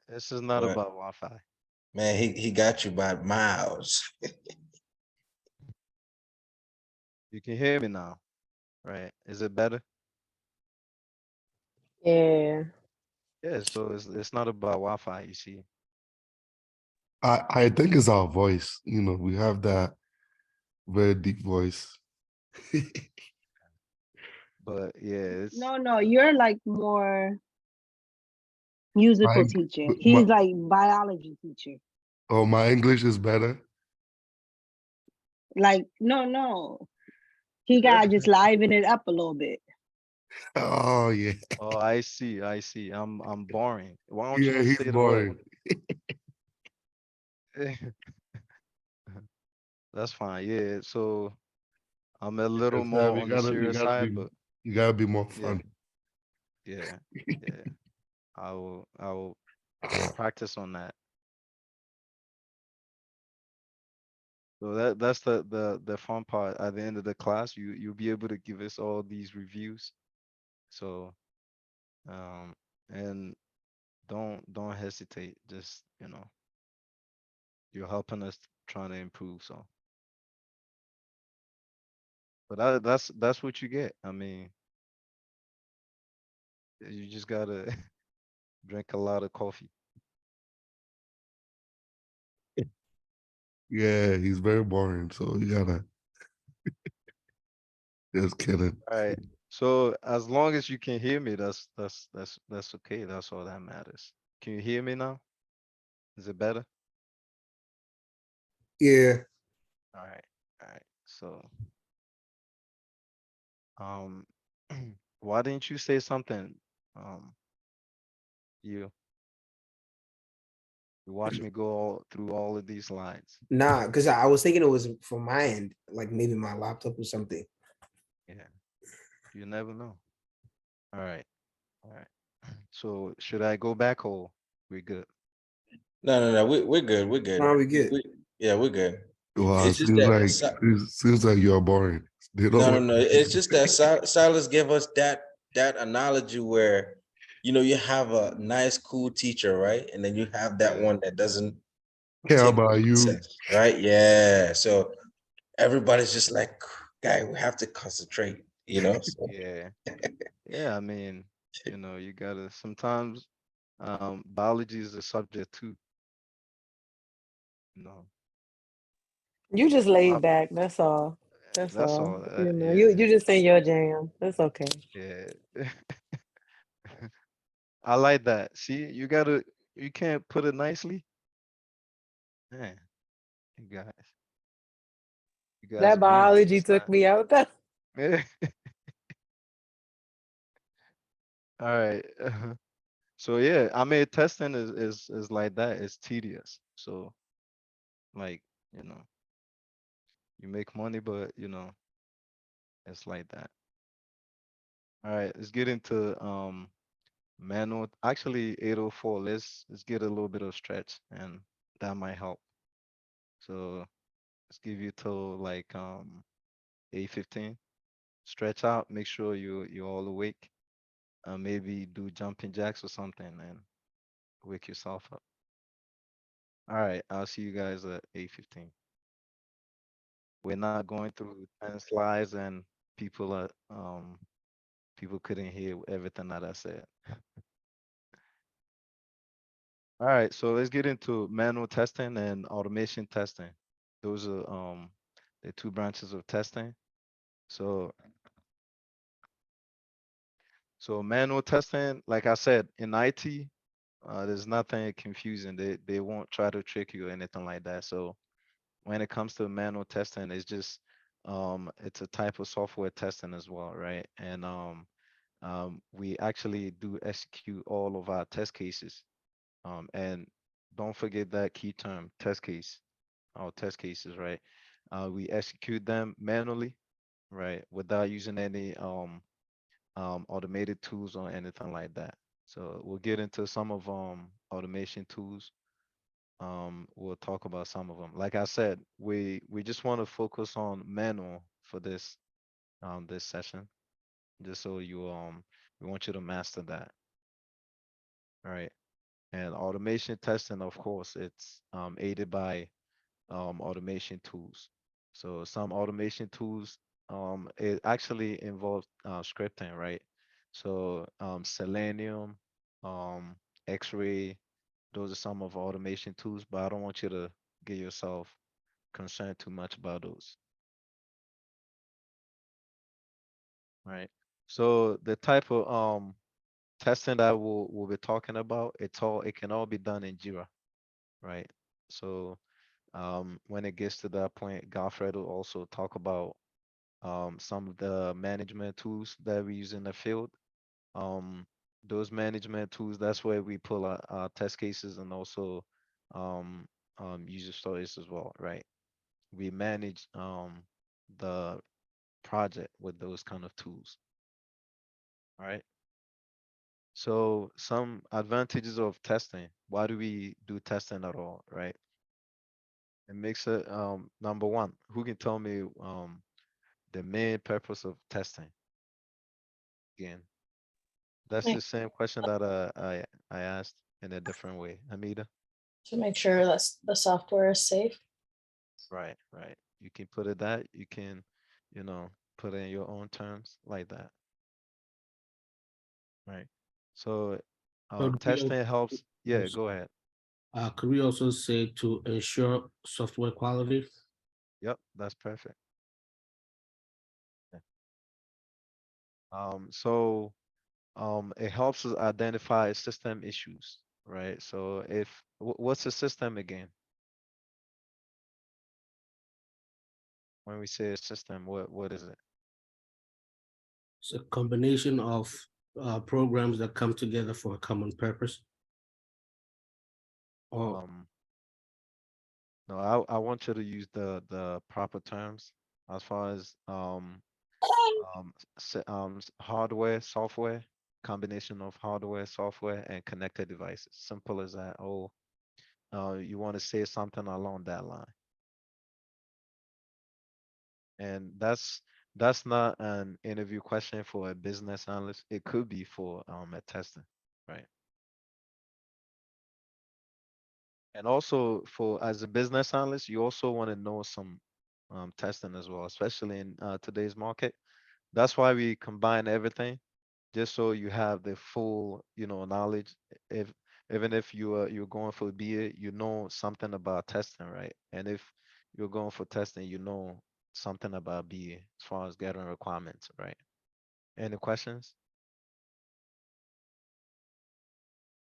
This is not But about Wi-Fi. man, he got you by miles. You can hear me now, right? Is it better? Yeah. Yeah, so it's not about Wi-Fi, you see. I think it's our voice. You know, we have that very deep voice. But yeah, it's No, you're like more musical my, teacher. my He's like biology teacher. oh, my English is better. Like, no. He got just liven it up a little bit. Oh yeah, oh, I see. I'm boring. Why don't you yeah, just he's say the word? boring. That's fine. Yeah, so I'm a little Yes, Sam, more on the serious side, but you gotta be more yeah, funny. yeah, yeah. I will practice on that. So that's the fun part. At the end of the class, you'll be able to give us all these reviews. So um and don't hesitate. Just you're helping us trying to improve. So But that's what you get. I mean, you just gotta drink a lot of coffee. Yeah, he's very boring. So you gotta just kidding. All right. So as long as you can hear me, that's okay. That's all that matters. Can you hear me now? Is it better? Yeah. All right. All right. So, um, why didn't you say something? Um, you you watch me go through all of these lines. Nah, because I was thinking it was from my end, like maybe my laptop or something. Yeah. You never know. All right. All right. So should I go back or we good? No. We're good. We're good. No, we good. Yeah, we're good. Wow, It's just that seems like you're boring. They don't no. want It's just that Silas gave us that analogy where you have a nice, cool teacher, right? And then you have that Yeah. one that doesn't care take about you. nonsense, right? Yeah. So everybody's just like, guy, we have to concentrate, So, Yeah. Yeah. I mean, you gotta sometimes biology is a subject too, you know. You just My, laid back. That's all. That's that's all. all. You just in your jam. That's okay. Yeah. I like that. See, you can't put it nicely. Man, you guys, you guys That blew me biology this took time. me out. That Yeah. All right. So yeah, I mean, testing is like that. It's tedious. So like, you know, you make money, but it's like that. All right, let's get into manual. Actually, 804. Let's get a little bit of stretch, and that might help. So let's give you till like 8:15. Stretch out. Make sure you're all awake. Maybe do jumping jacks or something, and wake yourself up. All right, I'll see you guys at 8:15. We're not going through 10 slides and people are people couldn't hear everything that I said. All right, so let's get into manual testing and automation testing. Those are the two branches of testing. So manual testing, like I said, in IT, there's nothing confusing. They won't try to trick you or anything like that. So when it comes to manual testing, it's a type of software testing as well, right? And we actually do execute all of our test cases. And don't forget that key term, test case, our test cases, right? We execute them manually, right, without using any automated tools or anything like that. So we'll get into some of automation tools. We'll talk about some of them. Like I said, we just want to focus on manual for this session, just so we want you to master that. All right. And automation testing, of course, it's aided by automation tools. So some automation tools, it actually involves scripting, right? So Selenium, um, X-Ray, those are some of automation tools, but I don't want you to get yourself concerned too much about those, right? So the type of testing that we'll be talking about, it can all be done in Jira, right? So when it gets to that point, Godfred will also talk about some of the management tools that we use in the field. Um, those management tools, that's where we pull our test cases and also um, user stories as well, right? We manage the project with those kind of tools, all right? So some advantages of testing. Why do we do testing at all, right? It makes it number one. Who can tell me the main purpose of testing? Again, that's the Make, same question that I asked in a different way. Amida? to make sure that the software is safe. Right, right. You can put it that, you can, put in your own terms like that, right? So So do we testing helps. Yeah, go ahead. could we also say to ensure software quality? Yep, that's perfect. Yeah. So it helps us identify system issues, right? So if what's a system again? When we say a system, what is it? It's a combination of programs that come together for a common purpose. Or No, I want you to use the proper terms as far as hardware, software, combination of hardware, software, and connected devices. Simple as that. Oh, you want to say something along that line, and that's not an interview question for a business analyst. It could be for a tester, right? And also for as a business analyst, you also want to know some testing as well, especially in today's market. That's why we combine everything, just so you have the full, knowledge. If even if you're going for BA, you know something about testing, right? And if you're going for testing, you know something about BA as far as getting requirements, right? Any questions?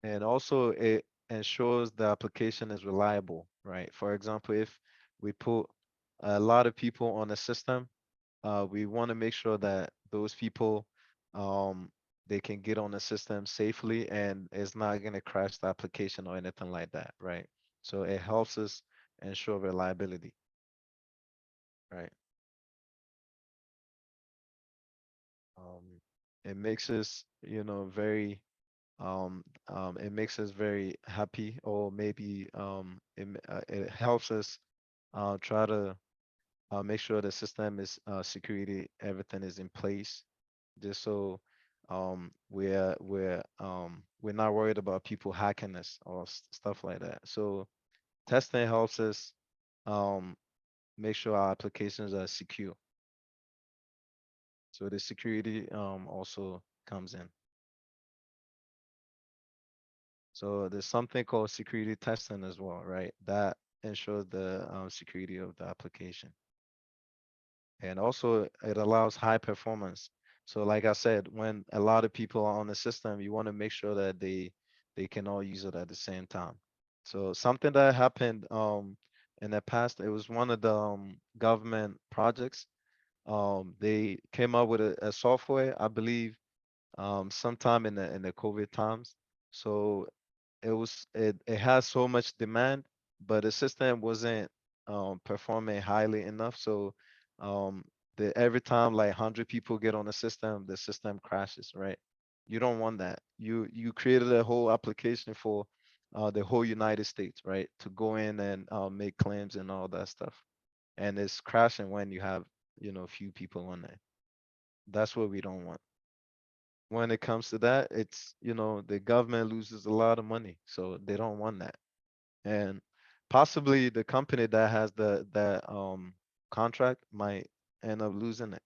And also it ensures the application is reliable, right? For example, if we put a lot of people on the system, we want to make sure that those people um, they can get on the system safely and it's not going to crash the application or anything like that, right? So it helps us ensure reliability, right? It makes us, it makes us very happy, or maybe it helps us try to make sure the system is security, everything is in place, just so we're not worried about people hacking us or stuff like that. So testing helps us um, make sure our applications are secure. So the security also comes in. So there's something called security testing as well, right? That ensures the security of the application. And also it allows high performance. So like I said, when a lot of people are on the system, you want to make sure that they can all use it at the same time. So something that happened in the past, it was one of the government projects. They came up with a software, I believe, sometime in the COVID times. So it has so much demand, but the system wasn't performing highly enough. So um the every time like 100 people get on the system crashes, right? You don't want that. You created a whole application for the whole United States, right? To go in and make claims and all that stuff. And it's crashing when you have, few people on there. That's what we don't want. When it comes to that, it's, the government loses a lot of money, so they don't want that. And possibly the company that has the contract might end up losing it,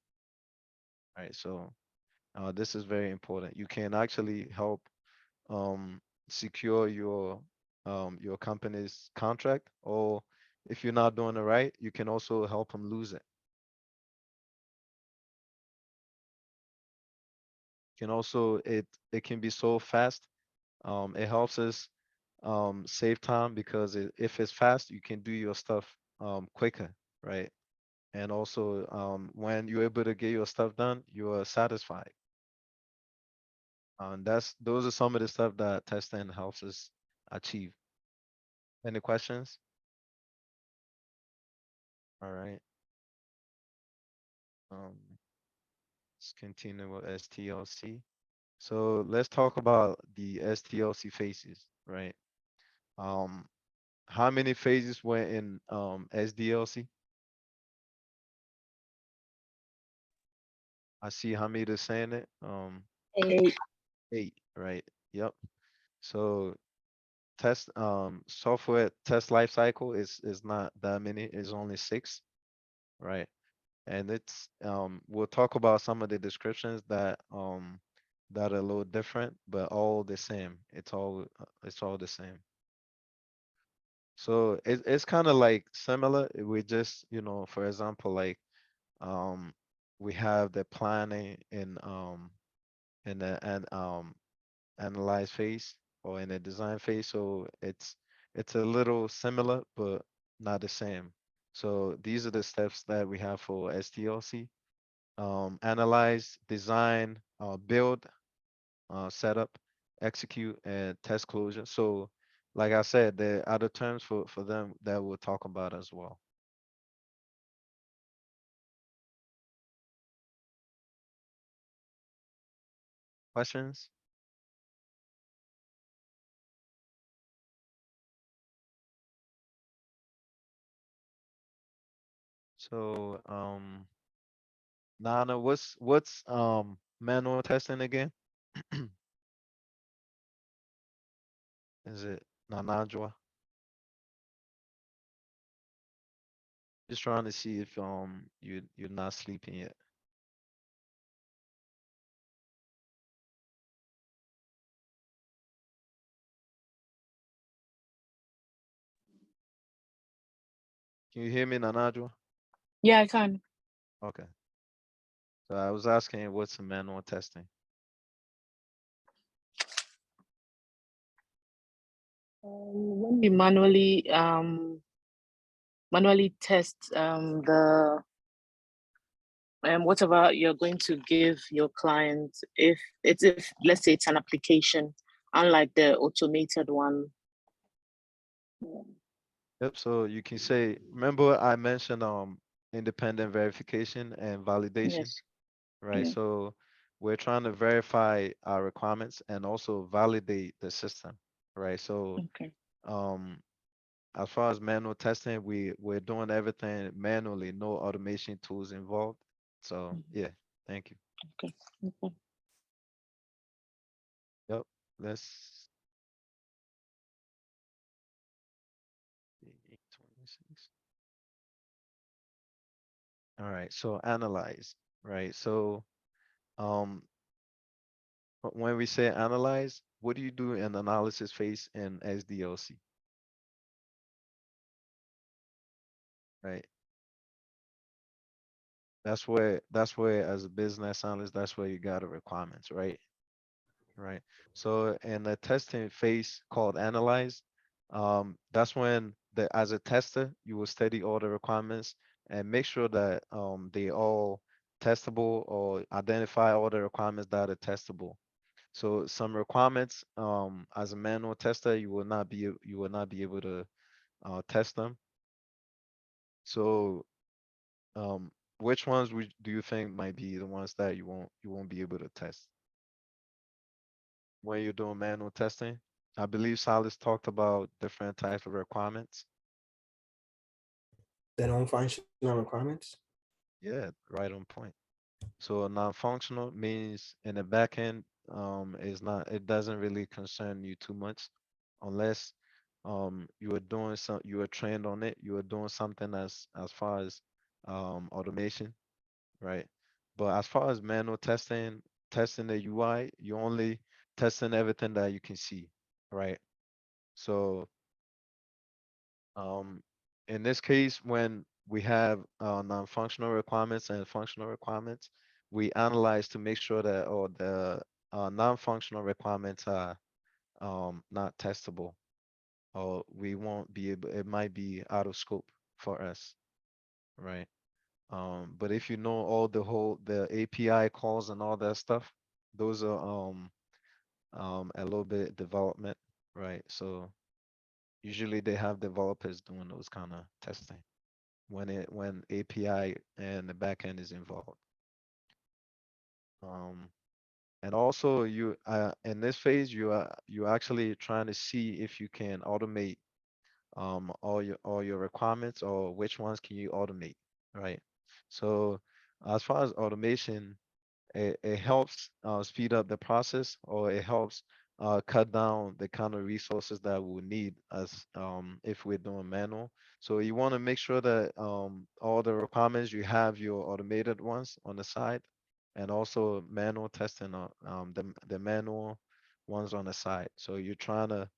right? So this is very important. You can actually help um, secure your company's contract, or if you're not doing it right, you can also help them lose it. Can also it can be so fast. It helps us save time because if it's fast, you can do your stuff quicker, right? And also when you're able to get your stuff done, you are satisfied. And those are some of the stuff that testing helps us achieve. Any questions? All right. Um, let's continue with STLC. So let's talk about the STLC phases, right? Um, how many phases were in SDLC? I see Hamid is saying it. 8. 8, right? Yep. So test software test life cycle is not that many, it's only 6, right? and it's we'll talk about some of the descriptions that are a little different, but all the same. It's all the same. So it's kind of like similar. We just, for example, like um we have the planning in the analyze phase or in the design phase. So it's a little similar, but not the same. So these are the steps that we have for SDLC. Analyze, design, build, setup, execute, and test closure. So like I said, there are other terms for them that we'll talk about as well. Questions? So Nana, what's manual testing again? Is it Nanajwa? Just trying to see if you're not sleeping yet. Can you hear me, Nanajwa? Yeah, I can. Okay. So I was asking what's manual testing? When we manually test the whatever you're going to give your client, if let's say it's an application, unlike the automated one. Yep. So you can say, remember I mentioned independent verification and validation, Yes. right? Yeah. So we're trying to verify our requirements and also validate the system, right? So Okay. um as far as manual testing, we're doing everything manually, no automation tools involved. So yeah, thank you. Okay. Okay. Yep. Let's see, 26. All right. So analyze, right? So um when we say analyze, what do you do in analysis phase in SDLC, right? That's where as a business analyst, that's where you got the requirements, right? Right. So in the testing phase called analyze, that's when as a tester, you will study all the requirements and make sure that they all testable or identify all the requirements that are testable. So some requirements, as a manual tester, you will not be able to test them. So which ones do you think might be the ones that you won't be able to test when you're doing manual testing? I believe Silas talked about different types of requirements. The non-functional requirements. Yeah, right on point. So non-functional means in the back end, is not it doesn't really concern you too much unless you are trained on it, you are doing something as far as automation, right? But as far as manual testing, testing the UI, you only testing everything that you can see, right? So Um, in this case, when we have non-functional requirements and functional requirements, we analyze to make sure that all the non-functional requirements are not testable, or we won't be able, it might be out of scope for us, right? But if you know the API calls and all that stuff, those are a little bit development, right? So usually they have developers doing those kind of testing when API and the backend is involved. Um, and also you in this phase you actually trying to see if you can automate all your requirements or which ones can you automate, right? So as far as automation, it helps speed up the process or it helps cut down the kind of resources that we'll need as if we're doing manual. So you want to make sure that all the requirements you have your automated ones on the side, and also manual testing on the manual ones on the side. So you're trying to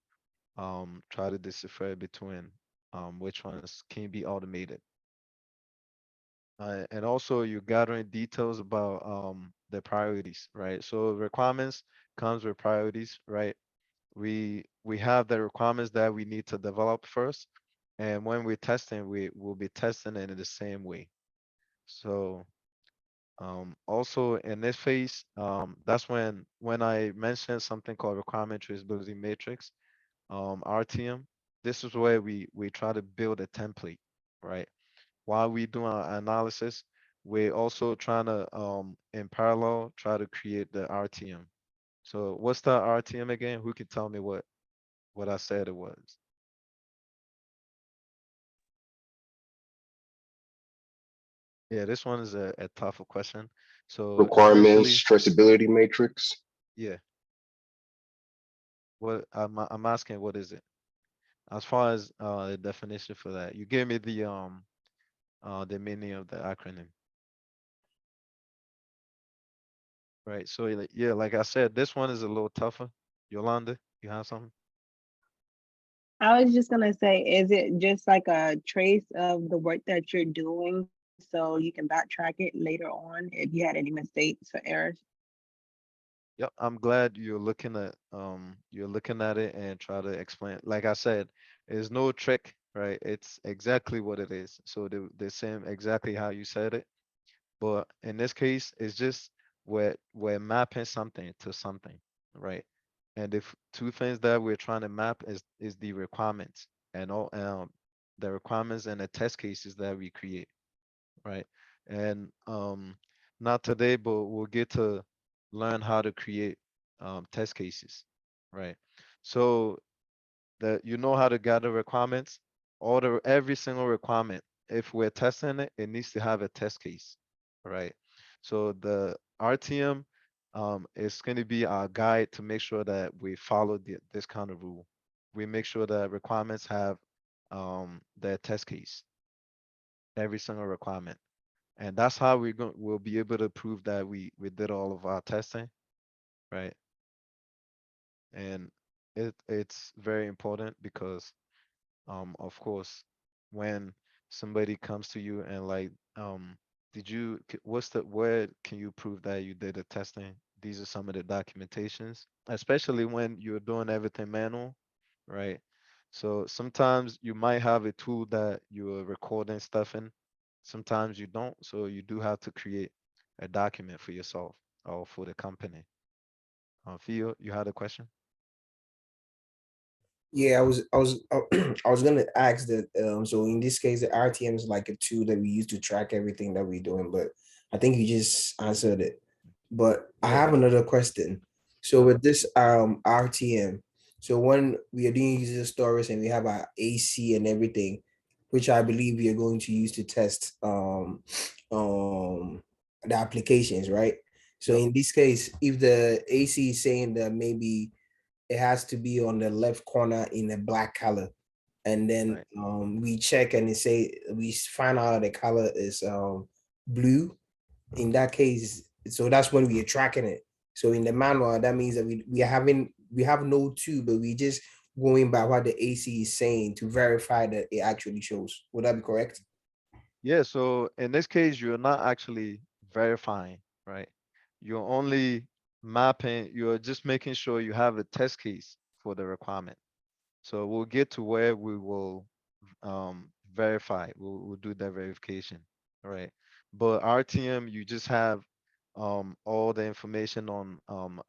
try to decipher between which ones can be automated. And also you're gathering details about the priorities, right? So requirements comes with priorities, right? We have the requirements that we need to develop first, and when we're testing, we will be testing it in the same way. So also in this phase, that's when I mentioned something called requirement traceability matrix, RTM. This is where we try to build a template, right? While we do our analysis, we're also trying to in parallel try to create the RTM. So what's the RTM again? Who can tell me what I said it was? Yeah, this one is a tougher question. So Requirements, essentially, traceability matrix. yeah, what I'm asking, what is it? As far as the definition for that, you gave me the meaning of the acronym, right? So yeah, like I said, this one is a little tougher. Yolanda, you have something? I was just gonna say, is it just like a trace of the work that you're doing so you can backtrack it later on if you had any mistakes or errors? Yep, I'm glad you're looking at it and try to explain. Like I said, there's no trick, right? It's exactly what it is. So the same exactly how you said it. But in this case, it's just we're mapping something to something, right? And if two things that we're trying to map is the requirements and all the requirements and the test cases that we create, right? And not today, but we'll get to learn how to create test cases, right? So that you know how to gather requirements, every single requirement. If we're testing it, it needs to have a test case, right? So the RTM is going to be our guide to make sure that we follow this kind of rule. We make sure that requirements have their test case, every single requirement, and that's how we'll be able to prove that we did all of our testing, right? And it's very important because of course, when somebody comes to you and like, where can you prove that you did the testing? These are some of the documentations, especially when you're doing everything manual, right? So sometimes you might have a tool that you're recording stuff in. Sometimes you don't. So you do have to create a document for yourself or for the company. Theo, you had a question? Yeah, I was gonna ask that. So in this case, the RTM is like a tool that we use to track everything that we're doing, but I think you just answered it. But I Yeah. have another question. So Yep. with this RTM, so when we are doing user stories and we have our AC and everything, which I believe we are going to use to test the applications, right? So Yep. in this case, if the AC is saying that maybe it has to be on the left corner in a black color, and then Right. we check and it say we find out the color is blue. In that case, so that's when we are tracking it. So in the manual, that means that we have no two, but we just going by what the AC is saying to verify that it actually shows. Would that be correct? Yeah, so in this case, you're not actually verifying, right? You're only mapping, you're just making sure you have a test case for the requirement. So we'll get to where we will verify, we'll do that verification, right? But RTM, you just have all the information on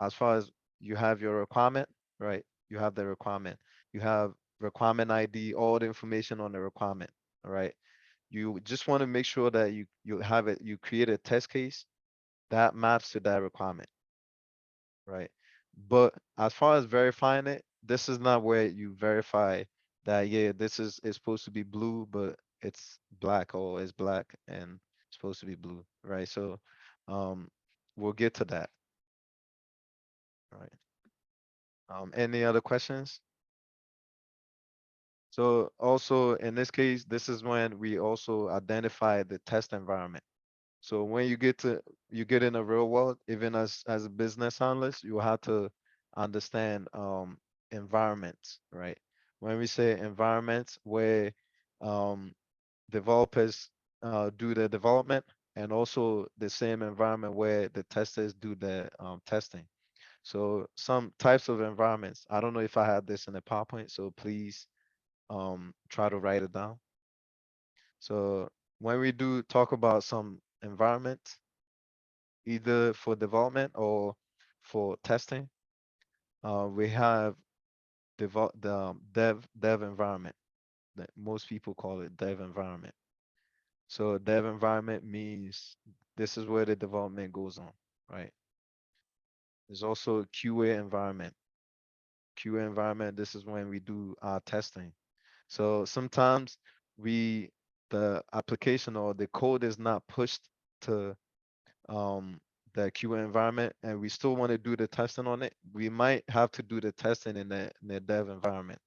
as far as you have your requirement, right? You have the requirement, you have requirement ID, all the information on the requirement, all right? You just want to make sure that you have it, you create a test case that maps to that requirement, right? But as far as verifying it, this is not where you verify that, yeah, this is supposed to be blue, but it's black, or it's black and supposed to be blue, right? So um we'll get to that, right? Any other questions? So also in this case, this is when we also identify the test environment. So when you get in the real world, even as a business analyst, you have to understand environments, right? When we say environments where um, developers do the development, and also the same environment where the testers do the testing. So some types of environments. I don't know if I had this in the PowerPoint, so please try to write it down. So when we do talk about some environment, either for development or for testing, we have the dev environment that most people call it dev environment. So dev environment means this is where the development goes on, right? There's also QA environment. QA environment, this is when we do our testing. So sometimes the application or the code is not pushed to um, the QA environment, and we still want to do the testing on it. We might have to do the testing in the dev environment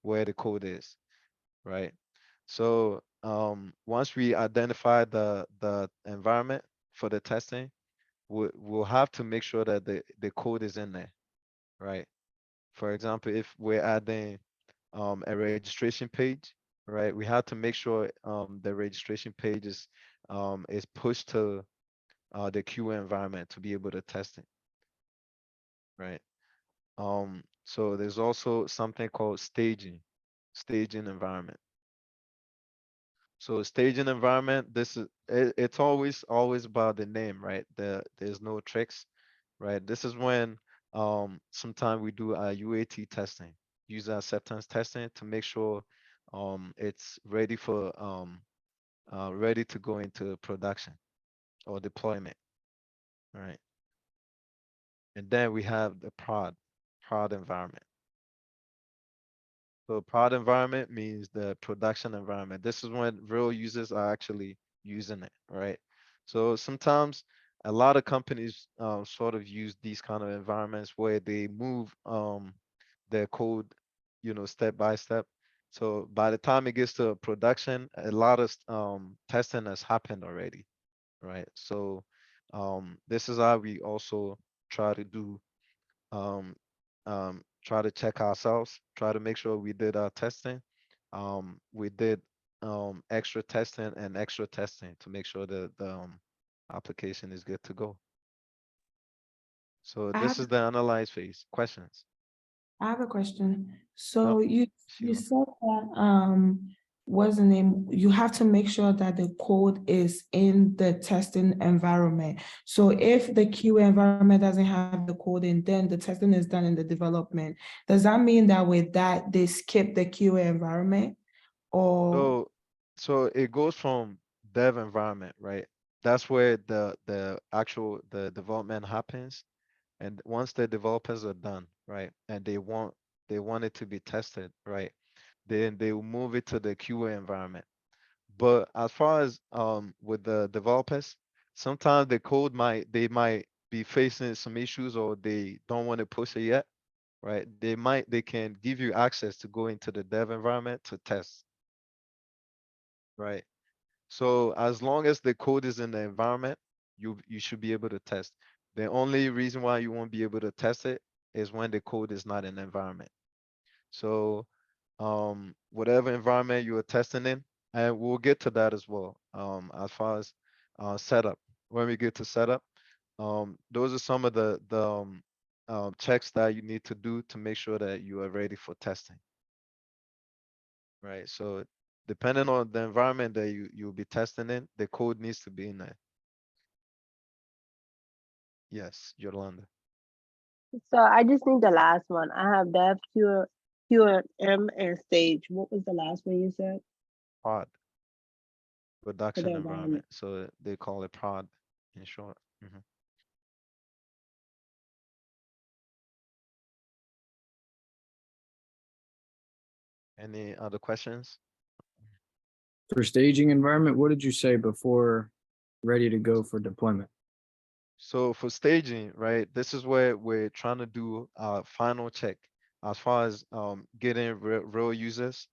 where the code is, right? So once we identify the environment for the testing, we'll have to make sure that the code is in there, right? For example, if we're adding a registration page, right? We have to make sure the registration page is pushed to the QA environment to be able to test it, right? So there's also something called staging environment. So staging environment, it's always about the name, right? There's no tricks, right? This is when sometimes we do a UAT testing, user acceptance testing, to make sure it's ready to go into production or deployment, right? And then we have the prod environment. So prod environment means the production environment. This is when real users are actually using it, right? So sometimes a lot of companies sort of use these kind of environments where they move their code, step by step. So by the time it gets to production, a lot of testing has happened already, right? So this is how we also try to do try to check ourselves, try to make sure we did our testing. We did extra testing and extra testing to make sure that the application is good to go. So I this have, is the analyze phase. Questions? I have a question. Oh, So you Sheila. said that what's the name? You have to make sure that the code is in the testing environment. So if the QA environment doesn't have the code in, then the testing is done in the development. Does that mean that with that they skip the QA environment? Or So it goes from dev environment, right? That's where the development happens. And once the developers are done, right, and they want it to be tested, right, then they will move it to the QA environment. But as far as with the developers, sometimes the code might be facing some issues, or they don't want to push it yet, right? They can give you access to go into the dev environment to test, right? So as long as the code is in the environment, you should be able to test. The only reason why you won't be able to test it is when the code is not in the environment. So whatever environment you are testing in, and we'll get to that as well. As far as setup, when we get to setup, those are some of the checks that you need to do to make sure that you are ready for testing, right? So depending on the environment that you'll be testing in, the code needs to be in there. Yes, Yolanda. So I just need the last one. I have dev, QM, and stage. What was the last one you said Prod, for production the environment. environment? So they call it prod in short. Any other questions? For staging environment, what did you say before ready to go for deployment? So for staging, right, this is where we're trying to do a final check as far as getting real users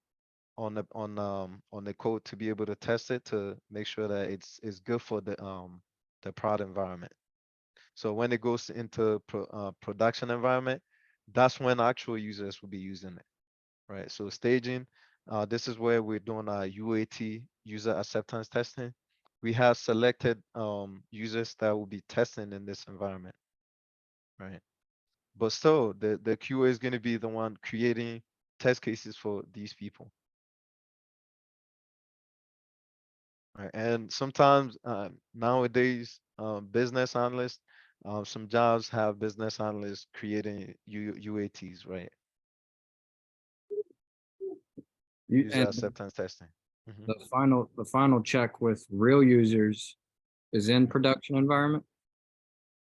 on the code to be able to test it to make sure that it's good for the prod environment. So when it goes into production environment, that's when actual users will be using it, right? So staging, this is where we're doing our UAT, user acceptance testing. We have selected users that will be testing in this environment, right? But still, the QA is going to be the one creating test cases for these people. Right. And sometimes nowadays, business analysts, some jobs have business analysts creating UATs, right? User And acceptance testing. Mhm. the final check with real users is in production environment.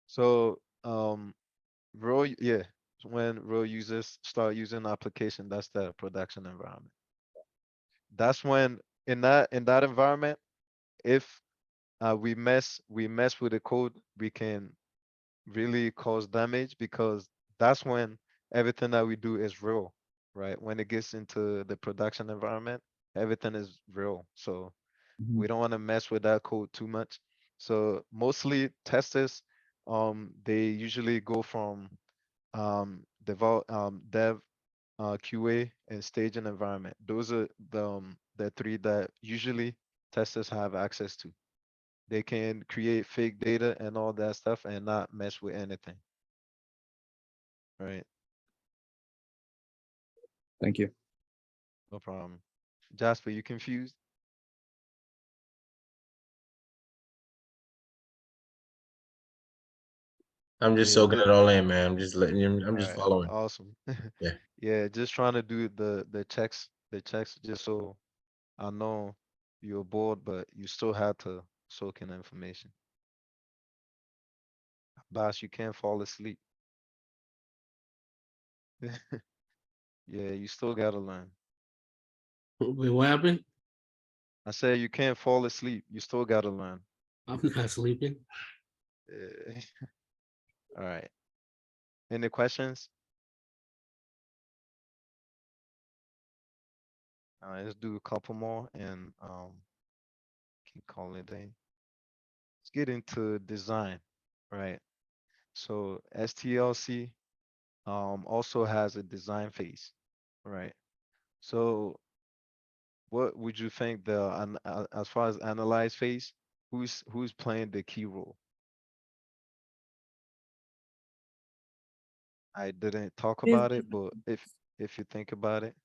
So, yeah, when real users start using the application, that's the production environment. That's when in that environment, if we mess with the code, we can really cause damage because that's when everything that we do is real, right? When it gets into the production environment, everything is real. So we don't want to mess with that code too much. So mostly testers, they usually go from dev, QA, and staging environment. Those are the three that usually testers have access to. They can create fake data and all that stuff and not mess with anything. Right. Thank you. No problem. Jasper, you confused? I'm just Yeah, soaking it all in, man. I'm just letting you. I'm all just right, following. awesome. Yeah. Yeah, just trying to do the checks just so I know you're bored, but you still have to soak in information. Boss, you can't fall asleep. Yeah, you still gotta learn. Wait, what happened? I said you can't fall asleep. You still gotta learn. I'm not sleeping. Eh, All right. Any questions? All right, let's do a couple more and can call it a day. Let's get into design, right? So STLC also has a design phase, right? So what would you think as far as analyze phase, who's playing the key role? I didn't talk Is about it, but if you think about it,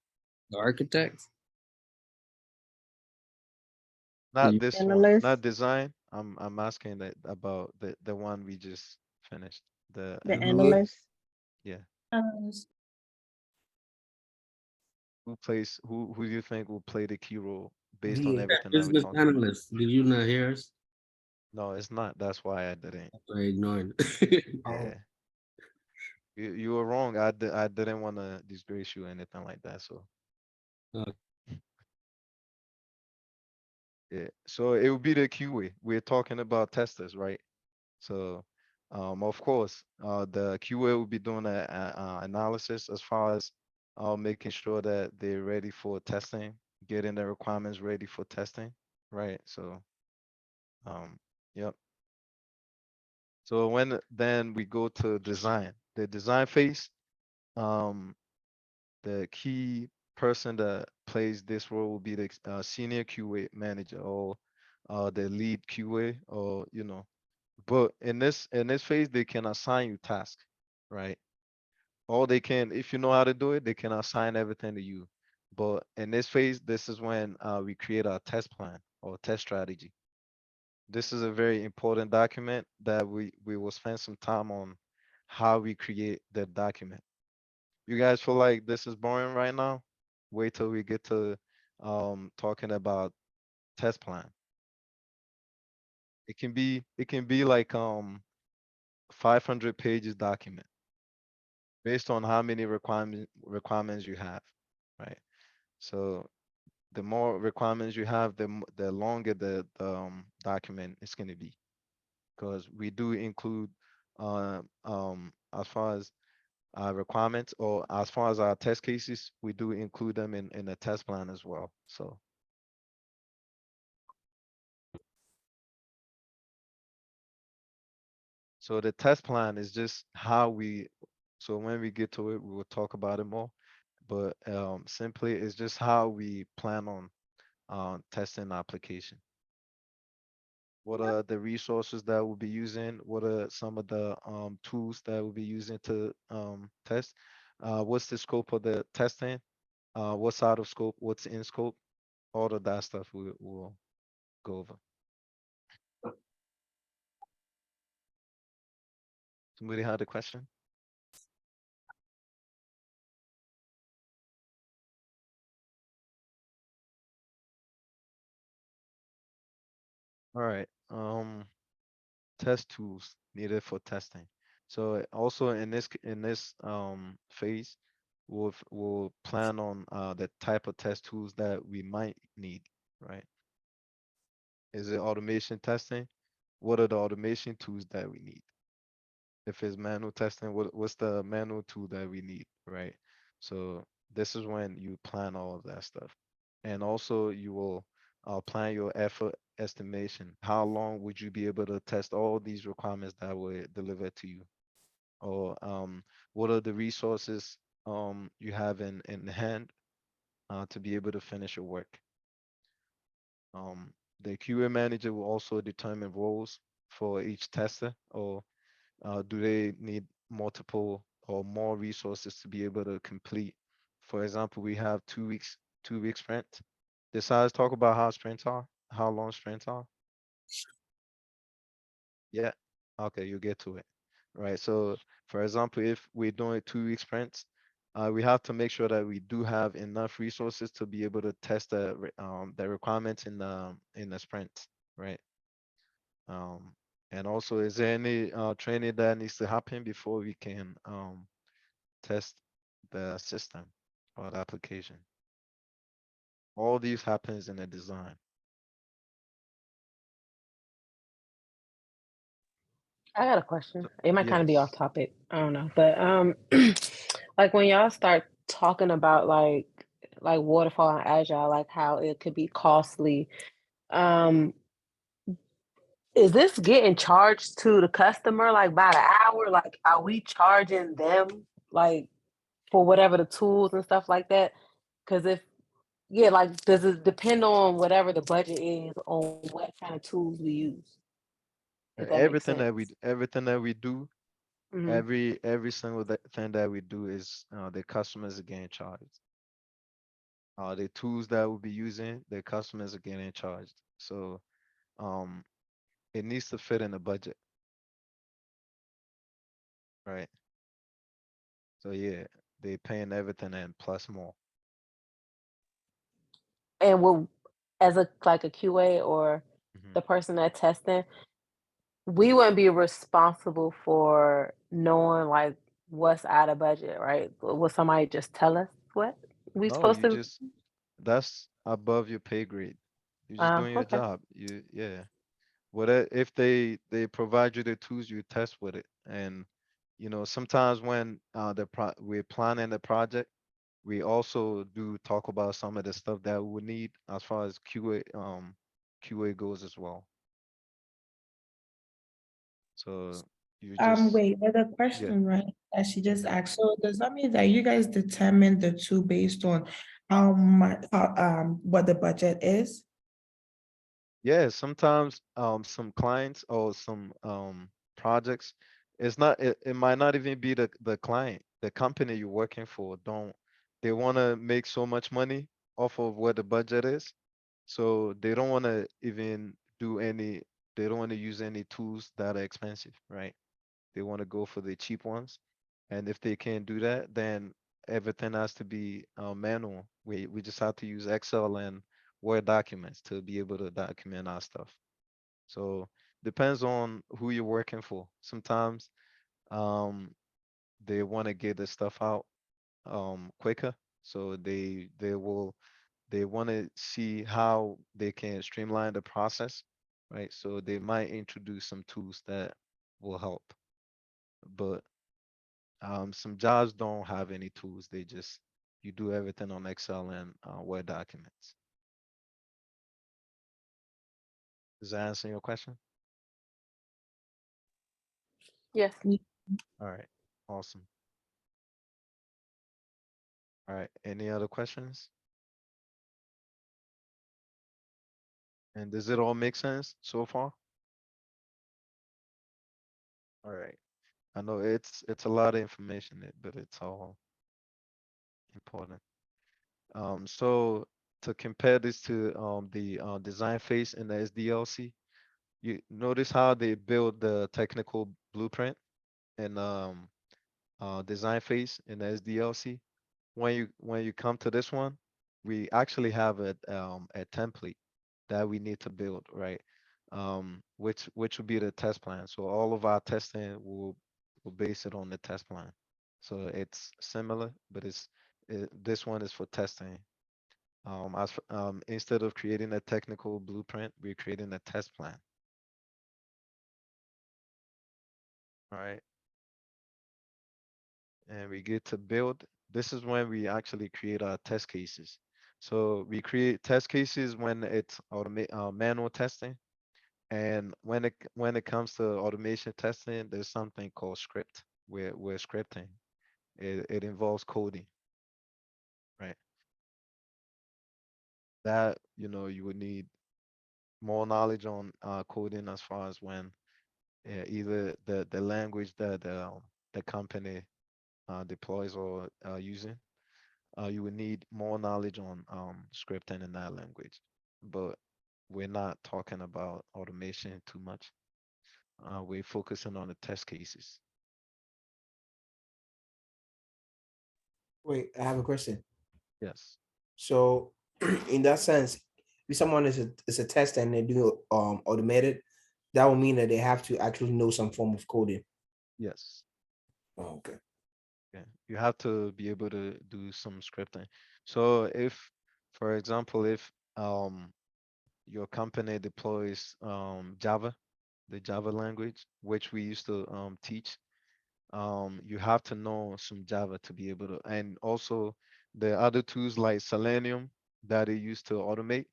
The architect. not You- this one, Analyst, not design. I'm asking that about the one we just finished. The the analyze. Analyst. analyst. Yeah. um, Who do you think will play the key role based on BA. everything that we Business talked about? analyst. Did you not hear us? No, it's not. That's why I didn't. I ignored. Yeah. You were wrong. I didn't want to disgrace you or anything like that. So Okay. yeah. So it would be the QA. We're talking about testers, right? So of course, the QA will be doing a analysis as far as making sure that they're ready for testing, getting the requirements ready for testing, right? So yep. So when then we go to design, the design phase, um, the key person that plays this role will be the senior QA manager or the lead QA or But in this phase, they can assign you tasks, right? Or they can, if you know how to do it, they can assign everything to you. But in this phase, this is when we create our test plan or test strategy. This is a very important document that we will spend some time on how we create the document. You guys feel like this is boring right now? Wait till we get to talking about test plan. It can be like 500 pages document based on how many requirements you have, right? So the more requirements you have, the longer the document is going to be. because we do include as far as requirements or as far as our test cases, we do include them in the test plan as well. So the test plan is just how we, so when we get to it, we will talk about it more. But simply it's just how we plan on testing the application. What are the resources that we'll be using? What are some of the tools that we'll be using to test? What's the scope of the testing? What's out of scope? What's in scope? All of that stuff we'll go over. Somebody had a question? All right. Test tools needed for testing. So also in this phase, we'll plan on the type of test tools that we might need, right? Is it automation testing? What are the automation tools that we need? If it's manual testing, what's the manual tool that we need, right? So this is when you plan all of that stuff. And also you will plan your effort estimation. How long would you be able to test all these requirements that were delivered to you? Or what are the resources you have in hand to be able to finish your work? The QA manager will also determine roles for each tester, or do they need multiple or more resources to be able to complete? For example, we have 2 weeks, 2 week sprint. Besides talk about how sprints are, how long sprints are. Yeah. Okay, you get to it. Right. So for example, if we're doing 2 week sprints, we have to make sure that we do have enough resources to be able to test the requirements in the sprint, right? And also, is there any training that needs to happen before we can test the system or the application? All these happens in the design. I got a question. It might kind of be off Yes. topic. I don't know, but like when y'all start talking about like waterfall and agile, like how it could be costly. Um, is this getting charged to the customer like by the hour? Like, are we charging them like for whatever the tools and stuff like that? Because if yeah, like does it depend on whatever the budget is on what kind of tools we use? If that makes sense. Everything that we do, Mhm. every single thing that we do is the customers are getting charged. The tools that we'll be using, the customers are getting charged. So um it needs to fit in the budget, right? So yeah, they paying everything and plus more. And will as a like a QA or Mhm. the person that testing, we wouldn't be responsible for knowing like what's out of budget, right? Will somebody just tell us what we No, supposed you to? just that's above your pay grade. You're just doing your Okay. job. Yeah. What if they provide you the tools, you test with it. And sometimes when we're planning the project, we also do talk about some of the stuff that we would need as far as QA goes as well. So you just Wait, there's a yeah. question, right, that she just Mhm. asked. So does that mean that you guys determine the two based on how much, what the budget is? Yeah, sometimes some clients or some projects, it might not even be the client, the company you're working for, don't they want to make so much money off of what the budget is, so they don't want to even do any, they don't want to use any tools that are expensive, right? They want to go for the cheap ones. And if they can't do that, then everything has to be manual. We just have to use Excel and Word documents to be able to document our stuff. So depends on who you're working for. Sometimes um, they want to get the stuff out quicker. So they want to see how they can streamline the process, right? So they might introduce some tools that will help, but some jobs don't have any tools. They just you do everything on Excel and Word documents. Does that answer your question? Yes. All right, awesome. All right, any other questions? And does it all make sense so far? All right. I know it's a lot of information, but it's all important. So to compare this to the design phase in the SDLC, you notice how they build the technical blueprint and design phase in the SDLC. When you come to this one, we actually have a template that we need to build, right? Which will be the test plan. So all of our testing will base it on the test plan. So it's similar, but this one is for testing. Instead of creating a technical blueprint, we're creating a test plan. All right. And we get to build. This is when we actually create our test cases. So we create test cases when it's manual testing. And when it comes to automation testing, there's something called script. We're scripting. It involves coding, right? That you would need more knowledge on coding as far as when either the language that the company deploys or using. You would need more knowledge on scripting in that language. But we're not talking about automation too much. We're focusing on the test cases. Wait, I have a question. Yes. So, in that sense, if someone is a tester and they do automated, that will mean that they have to actually know some form of coding. Yes. Oh, okay. Yeah. You have to be able to do some scripting. So if, for example, if your company deploys Java, the Java language, which we used to teach, you have to know some Java to be able to, and also the other tools like Selenium that they use to automate,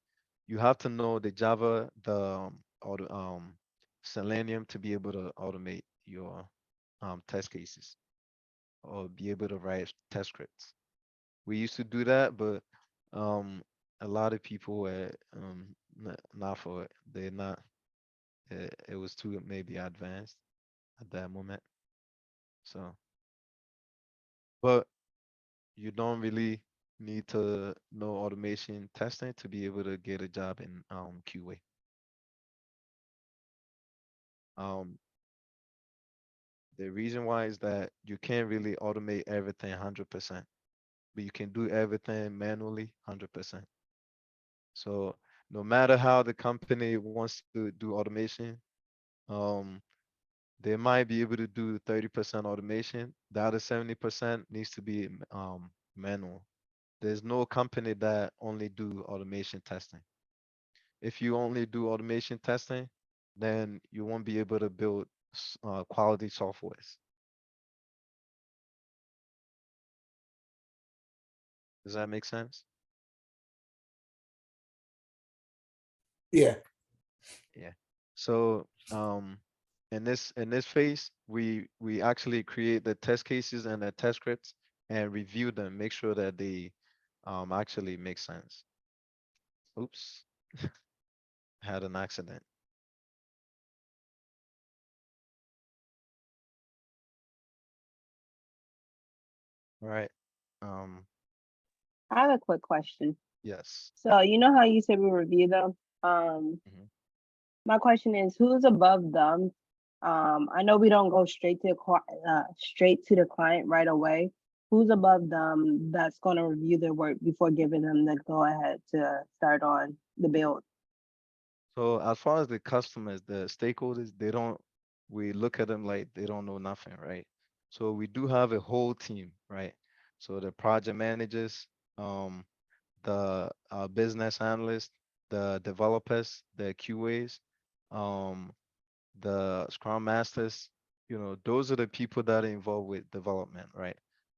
you have to know the Java, the Selenium to be able to automate your test cases or be able to write test scripts. We used to do that, but um, a lot of people were not for it. They're not. It was too maybe advanced at that moment. So, but you don't really need to know automation testing to be able to get a job in QA. Um, the reason why is that you can't really automate everything 100%, but you can do everything manually 100%. So no matter how the company wants to do automation, um, they might be able to do 30% automation. The other 70% needs to be manual. There's no company that only do automation testing. If you only do automation testing, then you won't be able to build quality softwares. Does that make sense? Yeah. Yeah. So in this phase, we actually create the test cases and the test scripts and review them, make sure that they actually make sense. Oops, had an accident. All right. Um, I have a quick question. yes. So you know how you said we review them? Mhm. My question is, who's above them? I know we don't go straight to the client right away. Who's above them that's going to review their work before giving them the go ahead to start on the build? So as far as the customers, the stakeholders, we look at them like they don't know nothing, right? So we do have a whole team, right? So the project managers, um, the business analysts, the developers, the QAs, the Scrum Masters, those are the people that are involved with development, right?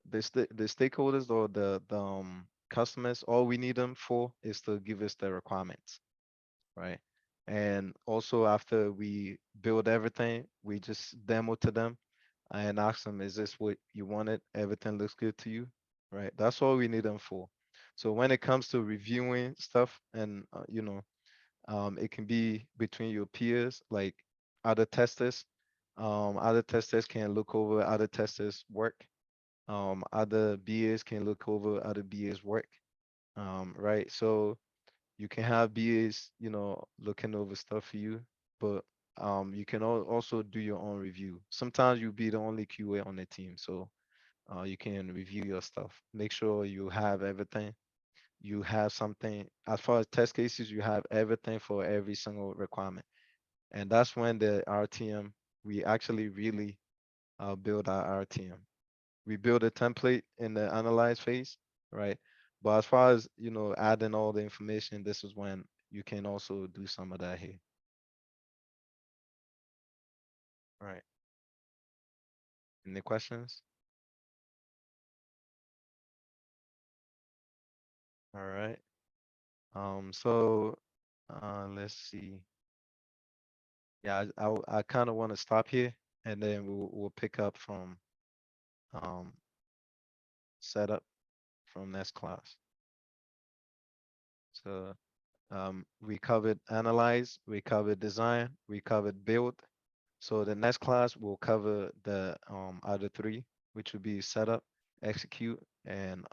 The stakeholders or the customers, all we need them for is to give us the requirements, right? And also after we build everything, we just demo to them and ask them, is this what you wanted? Everything looks good to you, right? That's all we need them for. So when it comes to reviewing stuff and, it can be between your peers, like other testers. Other testers can look over other testers' work. Other BAs can look over other BAs' work. Right. So you can have BAs, looking over stuff for you, but you can also do your own review. Sometimes you'll be the only QA on the team, so you can review your stuff. Make sure you have everything. You have something as far as test cases, you have everything for every single requirement. And that's when the RTM, we actually really build our RTM. We build a template in the analyze phase, right? But as far as, adding all the information, this is when you can also do some of that here. Right. Any questions? All right. So let's see. Yeah, I kind of want to stop here and then we'll pick up from um setup from next class. So we covered analyze, we covered design, we covered build. So the next class will cover the other three, which would be setup, execute, and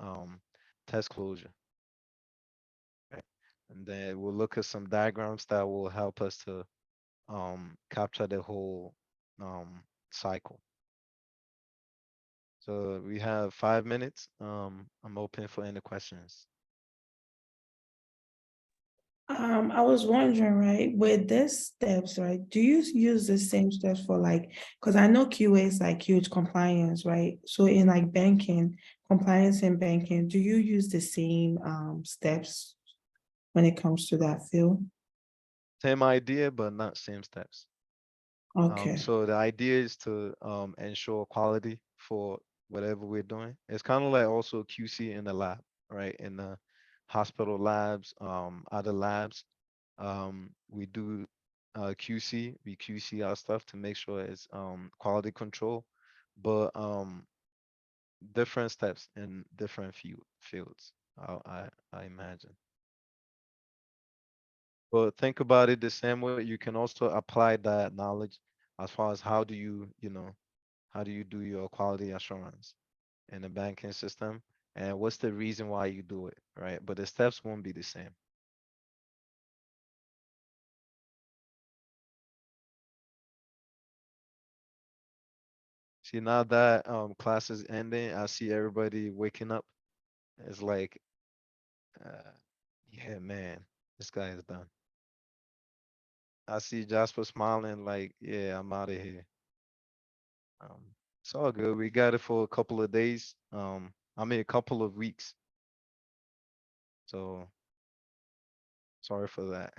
test closure. Right? And then we'll look at some diagrams that will help us to capture the whole cycle. So we have 5 minutes. I'm open for any questions. I was wondering, right, with these steps, right, do you use the same steps for like, because I know QA is like huge compliance, right? So in like banking, compliance in banking, do you use the same steps when it comes to that field? Same idea, but not same steps. Okay. So the idea is to ensure quality for whatever we're doing. It's kind of like also QC in the lab, right? In the hospital labs, other labs, we do QC. We QC our stuff to make sure it's quality control, but different steps in different fields. I imagine. But think about it the same way. You can also apply that knowledge as far as how do you, how do you do your quality assurance in the banking system, and what's the reason why you do it, right? But the steps won't be the same. See, now that class is ending, I see everybody waking up. It's like, uh, yeah, man, this guy is done. I see Jasper smiling like, yeah, I'm out of here. It's all good. We got it for a couple of days. I mean, a couple of weeks. So sorry for that.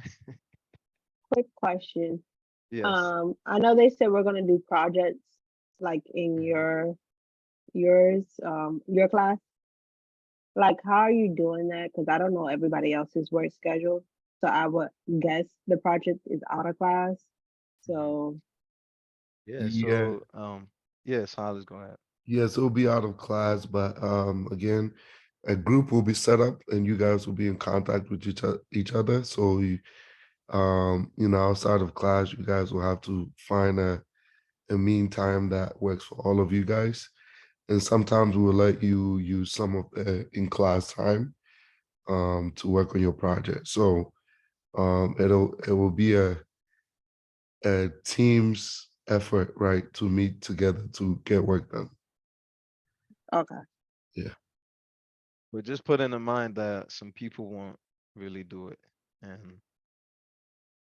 Quick question. Yes. I know they said we're gonna do projects like in Mhm. your class. Like, how are you doing that? Because I don't know everybody else's work schedule. So I would guess the project is out of class. Mhm. So Yeah. Yeah, So yeah, Silas, go ahead. yes, it'll be out of class, but again, a group will be set up and you guys will be in contact with each other. So outside of class, you guys will have to find a mean time that works for all of you guys. And sometimes we'll let you use some of the in class time to work on your project. So it will be a team's effort, right, to meet together to get work done. okay. Yeah. But just put in mind that some people won't really do it, and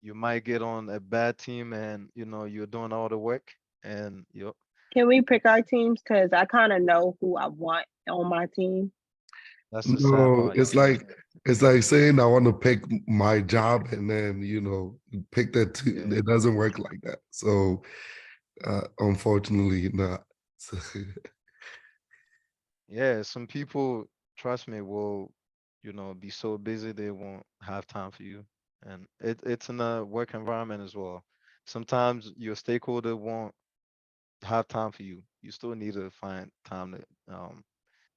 you might get on a bad team, and you're doing all the work, and Can we pick our teams? Because I kind of know who I want on my team. That's the sad No, part. You can't. it's like saying I want to pick my job and then pick that too. Yeah. It doesn't work like that. So unfortunately not. So, Yeah, some people, trust me, will, be so busy they won't have time for you. And it's in a work environment as well. Sometimes your stakeholder won't have time for you. You still need to find time to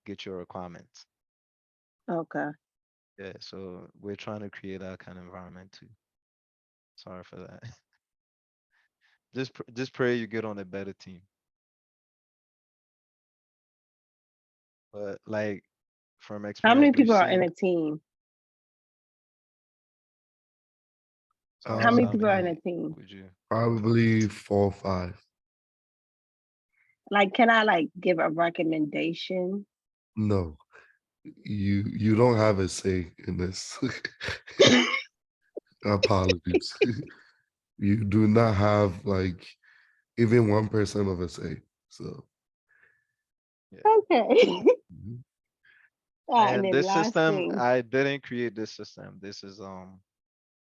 get your requirements. Okay. Yeah, so we're trying to create that kind of environment too. Sorry for that. Just pray you get on a better team. But like from How many experience we've people are in seen, a team? How Cyrus, many how people are in a many team? would you? probably 4 or 5. Like, can I like give a recommendation? No, you don't have a say in this. Apologies. You do not have like even 1% of a say. So Yeah. Okay. mhm. All right, and And then this last system, thing, I didn't create this system. This is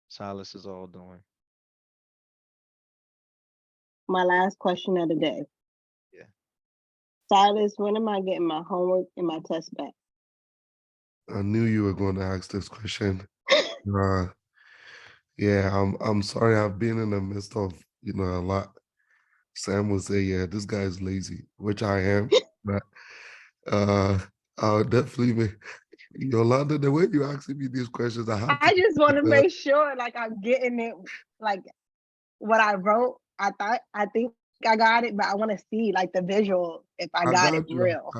Silas is all doing. my last question of the day. Yeah. Silas, when am I getting my homework and my test back? I knew you were going to ask this question. Uh, yeah, I'm sorry. I've been in the midst of a lot. Sam will say, "Yeah, this guy is lazy," which I am. But I'll definitely make Yolanda. The way you asking me these questions, I have to I just want to prepare. make sure like I'm getting it like what I wrote. I think I got it, but I want to see like the visual if I I got it got you. real.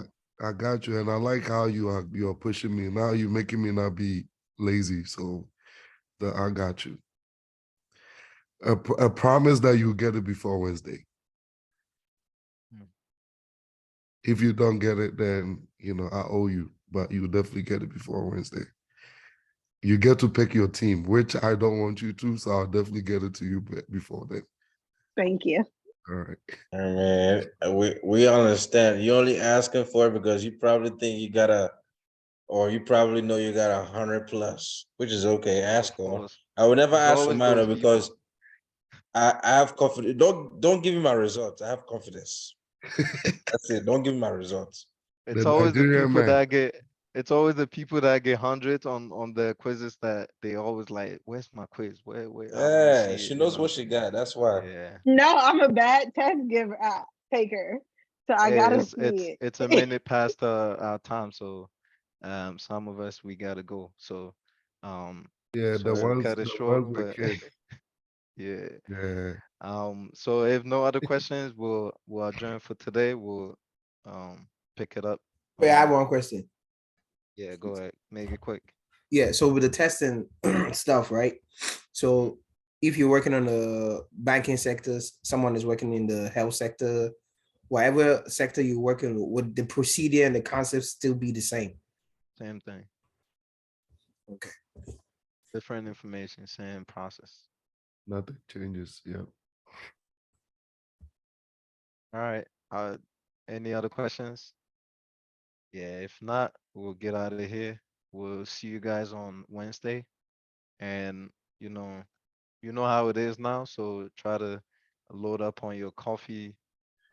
I got you, and I like how you are pushing me. Now you're making me not be lazy. So I got you. A promise that you get it before Wednesday. Hmm. If you don't get it, then I owe you, but you definitely get it before Wednesday. You get to pick your team, which I don't want you to, so I'll definitely get it to you before then. Thank you. All right. I mean, we understand. You only asking for it because you probably think you gotta, or you probably know you got 100+, which is okay. Ask Of for. course. I would never There's ask for always mine those because people. I have confidence. Don't give me my results. I have confidence. That's it. Don't give me my results. It's The always the Nigerian people man. that get it's always the people that get hundreds on the quizzes that they always like, where's my quiz? Where I want to Yeah, see she it, knows what she got. That's why. Yeah. No, I'm a bad test giver taker, so I Hey, gotta it's see it's a it. minute past our time, so some of us we gotta go. So Yeah, the sorry to ones cut it the short, ones with but kids. yeah. Yeah. So if no other questions, we'll adjourn for today. We'll pick it up Wait, I have on one question. yeah, go ahead. Make it quick. Yeah, so with the testing stuff, right? Mhm. So if you're working on the banking sectors, someone is working in the health sector, whatever sector you're working with, would the procedure and the concept still be the same? Same thing. Okay. Different information, same process. Nothing changes. Yeah. All right. Any other questions? Yeah, if not, we'll get out of here. We'll see you guys on Wednesday. And you know, you know how it is now, so try to load up on your coffee,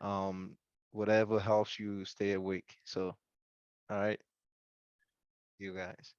um, whatever helps you stay awake. So, all right, you guys.